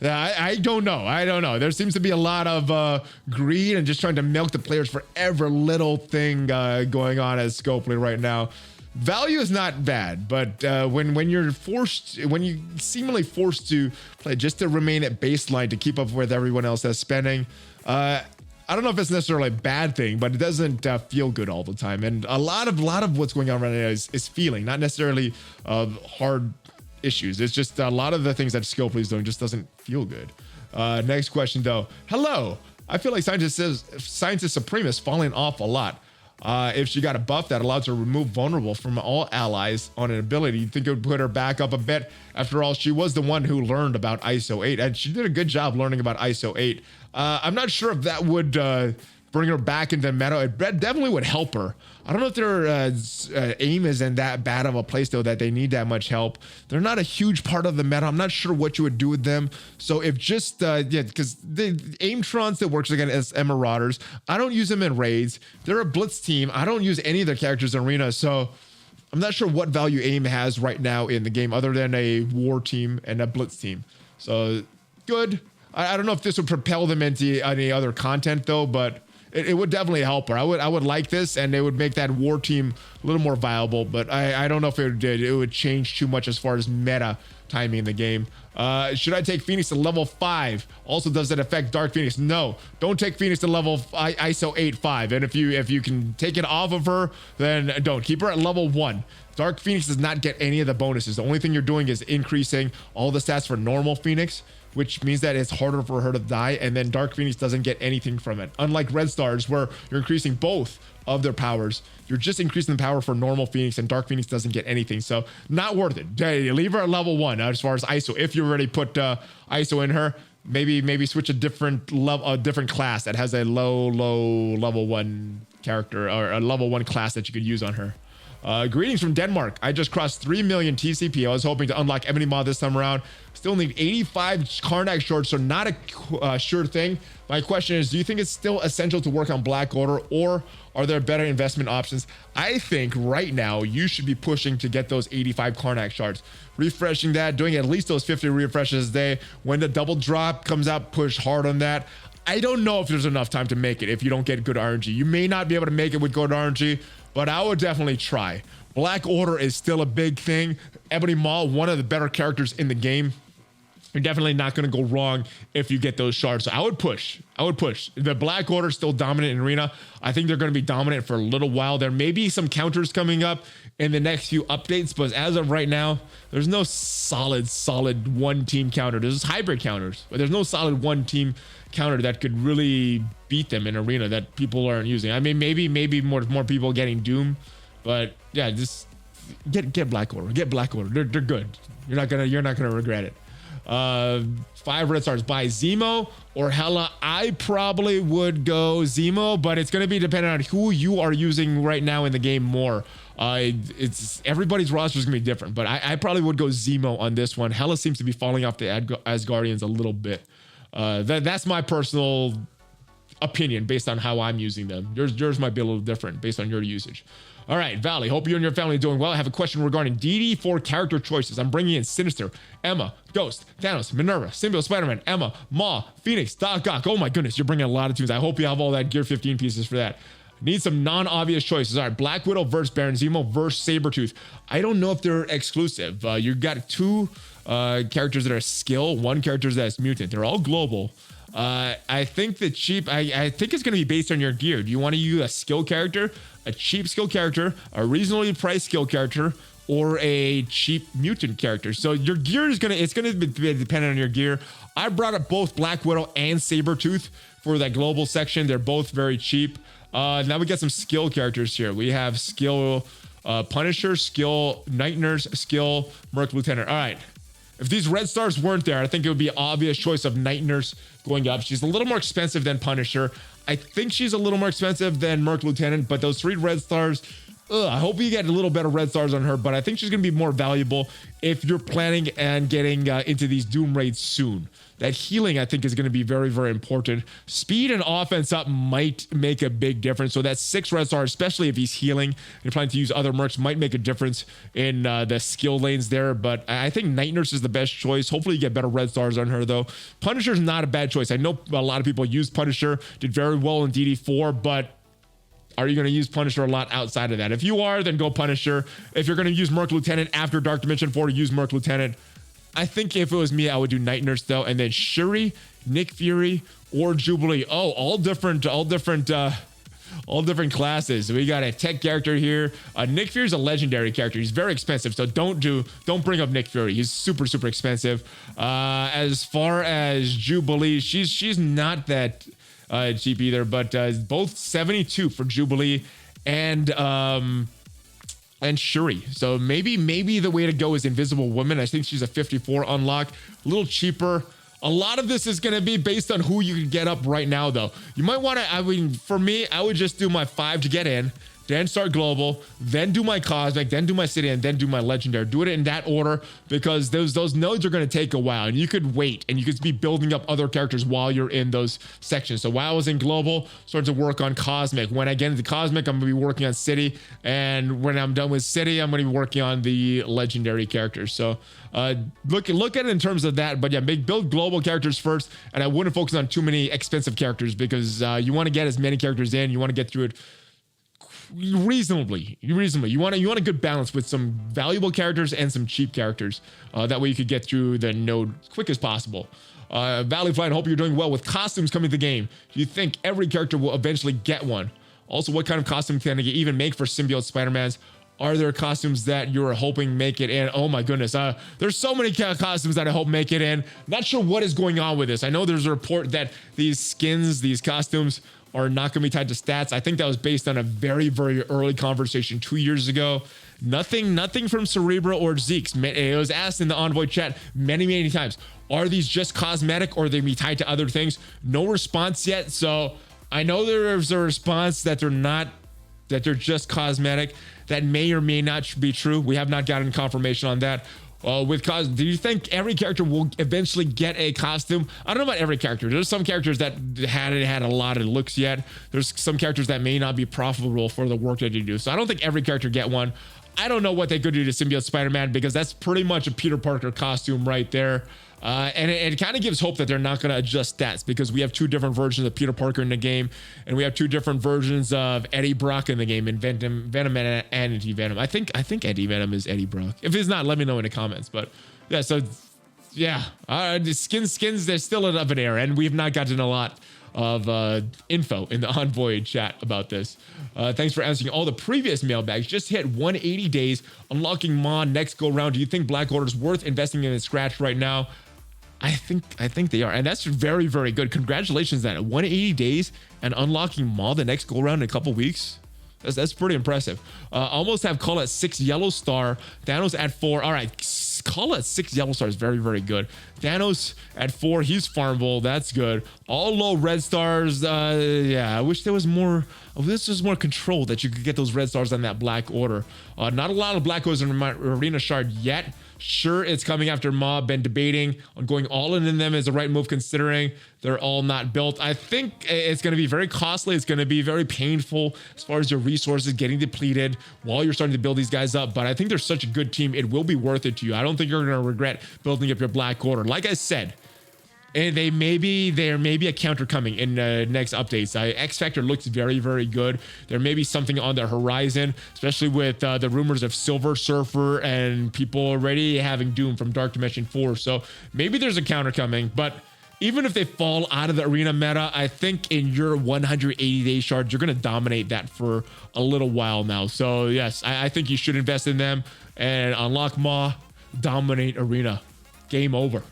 yeah, I don't know. There seems to be a lot of greed and just trying to milk the players for every little thing going on at Scopely right now. Value is not bad, but when you seemingly forced to play just to remain at baseline to keep up with everyone else that's spending, I don't know if it's necessarily a bad thing, but it doesn't feel good all the time. And a lot of what's going on right now is feeling, not necessarily hard issues. It's just a lot of the things that Scopely is doing just doesn't feel good. Next question though. Hello. I feel like Scientist Supreme is falling off a lot. If she got a buff that allows her to remove vulnerable from all allies on an ability, you think it would put her back up a bit? After all, she was the one who learned about ISO 8, and she did a good job learning about ISO 8. I'm not sure if that would bring her back into meta. It definitely would help her. I don't know if their aim is in that bad of a place, though, that they need that much help. They're not a huge part of the meta. I'm not sure what you would do with them. So if just, because the Aimtrons that works again as Marauders, I don't use them in raids. They're a blitz team. I don't use any of their characters in arena. So I'm not sure what value AIM has right now in the game other than a war team and a blitz team. So good. I don't know if this would propel them into any other content, though, but it would definitely help her. I would like this, and it would make that war team a little more viable, but I don't know if it would change too much as far as meta timing in the game. Should I take Phoenix to level 5? Also, does it affect Dark Phoenix? No, don't take Phoenix to level ISO 8.5. And if you can take it off of her, then don't. Keep her at level 1. Dark Phoenix does not get any of the bonuses. The only thing you're doing is increasing all the stats for normal Phoenix, which means that it's harder for her to die, and then Dark Phoenix doesn't get anything from it. Unlike Red Stars, where you're increasing both of their powers, you're just increasing the power for normal Phoenix, and Dark Phoenix doesn't get anything. So not worth it. Leave her at level 1 as far as ISO. If you already put ISO in her, maybe switch a different level, a different class that has a low level 1 character, or a level 1 class that you could use on her. Greetings from Denmark. I just crossed 3 million TCP. I was hoping to unlock Ebony Maw this time around. Still need 85 Karnak shorts, so not a sure thing. My question is, do you think it's still essential to work on Black Order, or are there better investment options? I think right now you should be pushing to get those 85 Karnak shards. Refreshing that, doing at least those 50 refreshes a day. When the double drop comes out, push hard on that. I don't know if there's enough time to make it if you don't get good RNG. You may not be able to make it with good RNG, but I would definitely try. Black Order is still a big thing. Ebony Maw, one of the better characters in the game. You're definitely not going to go wrong if you get those shards. So I would push. The Black Order is still dominant in Arena. I think they're going to be dominant for a little while. There may be some counters coming up in the next few updates, but as of right now, there's no solid one team counter. There's hybrid counters, but there's no solid one team counter that could really beat them in Arena that people aren't using. I mean, maybe more people getting Doom, but yeah, just get Black Order. Get Black Order. They're good. You're not gonna regret it. 5 red stars by Zemo or Hela. I probably would go Zemo, but it's going to be dependent on who you are using right now in the game more. It's everybody's roster is going to be different, but I probably would go Zemo on this one. Hela seems to be falling off the Asgardians a little bit. That's my personal opinion based on how I'm using them. Yours might be a little different based on your usage. All right, Valley, hope you and your family are doing well. I have a question regarding DD4 character choices. I'm bringing in Sinister, Emma, Ghost, Thanos, Minerva, Symbiote, Spider-Man, Emma, Maw, Phoenix, Doc Ock. Oh my goodness, you're bringing a lot of tunes. I hope you have all that Gear 15 pieces for that. Need some non-obvious choices. All right, Black Widow versus Baron Zemo versus Sabretooth. I don't know if they're exclusive. You got 2 characters that are skill, 1 character that's mutant. They're all global. I think the cheap, I think it's going to be based on your gear. Do you want to use a skill character, a cheap skill character, a reasonably priced skill character, or a cheap mutant character? So your gear is it's going to be dependent on your gear. I brought up both Black Widow and Sabretooth for that global section. They're both very cheap. Now we got some skill characters here. We have skill Punisher, skill Night Nurse, skill Merc Lieutenant. All right. If these red stars weren't there, I think it would be an obvious choice of Night Nurse going up. She's a little more expensive than Punisher. I think she's a little more expensive than Merc Lieutenant, but those 3 red stars, I hope you get a little better red stars on her, but I think she's going to be more valuable if you're planning and getting into these Doom raids soon. That healing, I think, is going to be very, very important. Speed and offense up might make a big difference. So that 6 red stars, especially if he's healing and you're planning to use other mercs, might make a difference in the skill lanes there. But I think Night Nurse is the best choice. Hopefully you get better red stars on her, though. Punisher's not a bad choice. I know a lot of people use Punisher, did very well in DD4, but are you going to use Punisher a lot outside of that? If you are, then go Punisher. If you're going to use Merc Lieutenant after Dark Dimension 4, use Merc Lieutenant. I think if it was me, I would do Night Nurse, though, and then Shuri, Nick Fury, or Jubilee. Oh, all different classes. We got a tech character here. Nick Fury's a legendary character. He's very expensive, so don't bring up Nick Fury. He's super expensive. As far as Jubilee, she's not that cheap either, but both 72 for Jubilee and Shuri. So maybe the way to go is Invisible Woman. I think she's a 54 unlock, a little cheaper. A lot of this is going to be based on who you can get up right now, though. You might want to, I mean, for me, I would just do my 5 to get in, then start global, then do my cosmic, then do my city, and then do my legendary. Do it in that order because those nodes are going to take a while, and you could wait and you could be building up other characters while you're in those sections. So while I was in global, started to work on cosmic. When I get into cosmic, I'm going to be working on city, and when I'm done with city, I'm going to be working on the legendary characters. So look at it in terms of that. But yeah, build global characters first, and I wouldn't focus on too many expensive characters because you want to get as many characters in. You want to get through it reasonably. You want a good balance with some valuable characters and some cheap characters. That way you could get through the node quick as possible. ValleyFlyin, hope you're doing well with costumes coming to the game. Do you think every character will eventually get one? Also, what kind of costume can they even make for symbiote Spider-Mans? Are there costumes that you're hoping make it in? Oh my goodness. There's so many costumes that I hope make it in. Not sure what is going on with this. I know there's a report that these skins, these costumes are not going to be tied to stats. I think that was based on a very, very early conversation 2 years ago. Nothing from Cerebro or Zeke's. It was asked in the Envoy chat many times. Are these just cosmetic or are they be tied to other things? No response yet. So I know there's a response that they're just cosmetic. That may or may not be true. We have not gotten confirmation on that. Do you think every character will eventually get a costume? I don't know about every character. There's some characters that had a lot of looks yet. There's some characters that may not be profitable for the work that you do. So I don't think every character get one. I don't know what they could do to symbiote Spider-Man because that's pretty much a Peter Parker costume right there. And it kind of gives hope that they're not going to adjust stats because we have two different versions of Peter Parker in the game, and we have two different versions of Eddie Brock in the game, in Venom and Anti-Venom. I think Eddie Venom is Eddie Brock. If it's not, let me know in the comments. But yeah, so yeah, the skins, there's still an oven air, and we have not gotten a lot of info in the Envoy chat about this. Thanks for answering all the previous mailbags. Just hit 180 days, unlocking mod next go round. Do you think Black Order is worth investing in scratch right now? I think they are, and that's very, very good. Congratulations on that. 180 days and unlocking Maw the next go around in a couple weeks. That's pretty impressive. Almost have Call at 6 yellow star. Thanos at 4. All right, Call at 6 yellow star is very, very good. Thanos at 4. He's farmable. That's good. All low red stars. Yeah, I wish there was more. This was more control that you could get those red stars on that Black Order. Not a lot of Black Orders in my Arena Shard yet. Sure, it's coming after Mob. Been debating on going all in them is the right move considering they're all not built. I think it's going to be very costly. It's going to be very painful as far as your resources getting depleted while you're starting to build these guys up. But I think they're such a good team. It will be worth it to you. I don't think you're going to regret building up your Black Order. Like I said, there may be a counter coming in next updates. X Factor looks very, very good. There may be something on the horizon, especially with the rumors of Silver Surfer and people already having Doom from Dark Dimension 4. So maybe there's a counter coming, but even if they fall out of the arena meta, I think in your 180-day shards, you're going to dominate that for a little while now. So yes, I think you should invest in them and unlock Maw, dominate arena. Game over.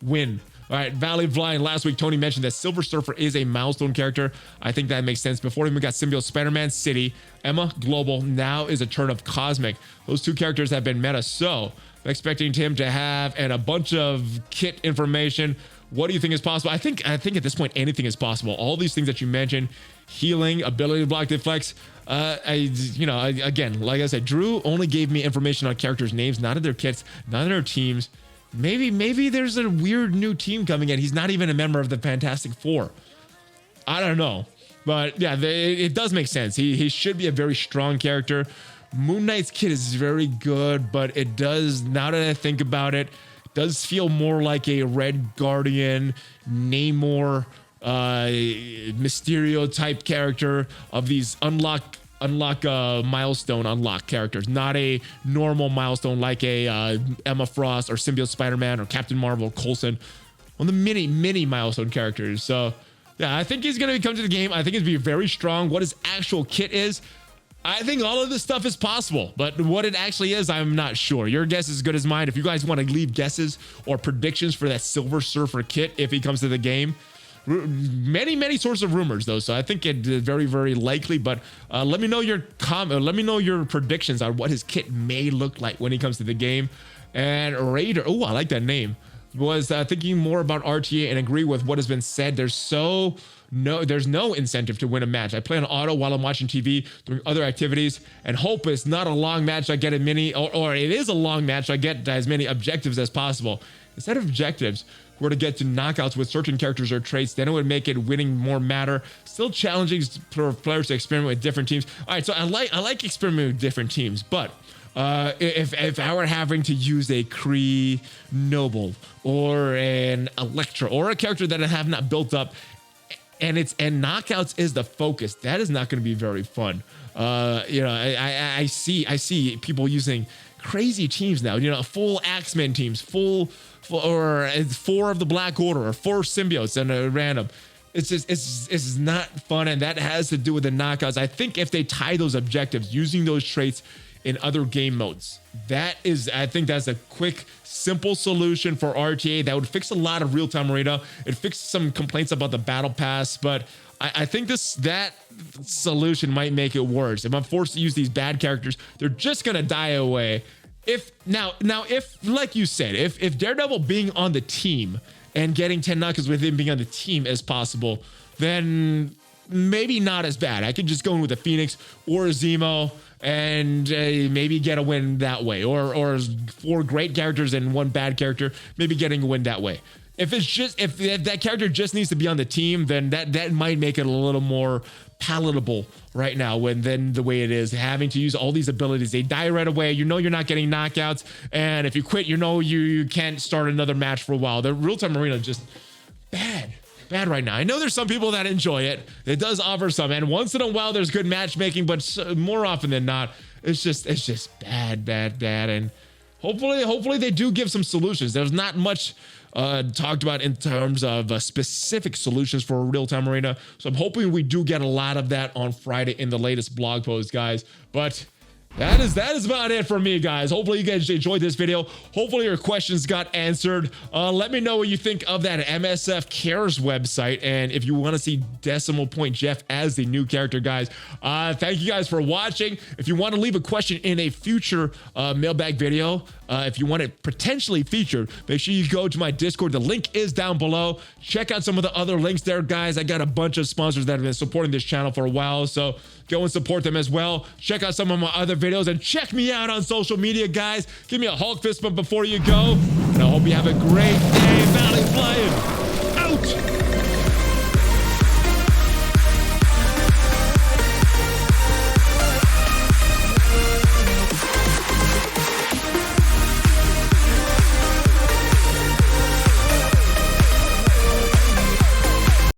Win. All right, ValleyFlyin. Last week, Tony mentioned that Silver Surfer is a milestone character. I think that makes sense. Before him, we got Symbiote Spider-Man, City, Emma, Global. Now is a turn of Cosmic. Those two characters have been meta, so I'm expecting him to have a bunch of kit information. What do you think is possible? I think at this point, anything is possible. All these things that you mentioned, healing, ability to block deflects. Again, like I said, Drew only gave me information on characters' names, not of their kits, not of their teams. Maybe there's a weird new team coming in. He's not even a member of the Fantastic Four. I don't know. But yeah, it does make sense. He should be a very strong character. Moon Knight's kit is very good, but it does, now that I think about it, does feel more like a Red Guardian, Namor, Mysterio type character of these milestone unlock characters, not a normal milestone like a Emma Frost or Symbiote Spider-Man or Captain Marvel, Coulson, on the mini milestone characters. So yeah, I think he's going to come to the game. I think he's going to be very strong. What his actual kit is, I think all of this stuff is possible, but what it actually is, I'm not sure. Your guess is as good as mine. If you guys want to leave guesses or predictions for that Silver Surfer kit if he comes to the game, many sources of rumors though, so I think it's very, very likely. But let me know your let me know your predictions on what his kit may look like when he comes to the game. And Raider, oh, I like that name, was thinking more about RTA and agree with what has been said. There's so there's no incentive to win a match. I play on auto while I'm watching TV, doing other activities, and hope it's not a long match. I get as many, or it is a long match. I get as many objectives as possible. Instead of objectives, were to get to knockouts with certain characters or traits, then it would make it winning more matter. Still challenging for players to experiment with different teams. All right, so I like experimenting with different teams, but if I were having to use a Kree Noble or an Electra or a character that I have not built up, and knockouts is the focus, that is not going to be very fun. I see people using crazy teams now. Full Axemen teams, or 4 of the Black Order, or 4 symbiotes and a random. It's not fun, and that has to do with the knockouts. I think if they tie those objectives using those traits in other game modes, I think that's a quick, simple solution for RTA that would fix a lot of real-time arena. It fixed some complaints about the battle pass, but I think that solution might make it worse. If I'm forced to use these bad characters, they're just gonna die away. If like you said, if Daredevil being on the team and getting 10 knockouts with him being on the team is possible, then maybe not as bad. I could just go in with a Phoenix or a Zemo and maybe get a win that way, or 4 great characters and 1 bad character, maybe getting a win that way. If that character just needs to be on the team, then that might make it a little more palatable right now than the way it is, having to use all these abilities. They die right away. You're not getting knockouts, and if you quit, you can't start another match for a while. The real-time arena is just bad right now. I know there's some people that enjoy it. It does offer some, and once in a while there's good matchmaking, but more often than not, it's just bad. And hopefully they do give some solutions. There's not much talked about in terms of specific solutions for a real-time arena, so I'm hoping we do get a lot of that on Friday in the latest blog post, guys. But that is about it for me, guys. Hopefully you guys enjoyed this video. Hopefully your questions got answered. Let me know what you think of that MSF Cares website, and if you want to see Decimal Point Jeff as the new character, guys. Thank you guys for watching. If you want to leave a question in a future mailbag video, if you want it potentially featured, make sure you go to my Discord. The link is down below. Check out some of the other links there, guys. I got a bunch of sponsors that have been supporting this channel for a while, so go and support them as well. Check out some of my other videos and check me out on social media, guys. Give me a Hulk fist bump before you go, and I hope you have a great day. ValleyFlyin out.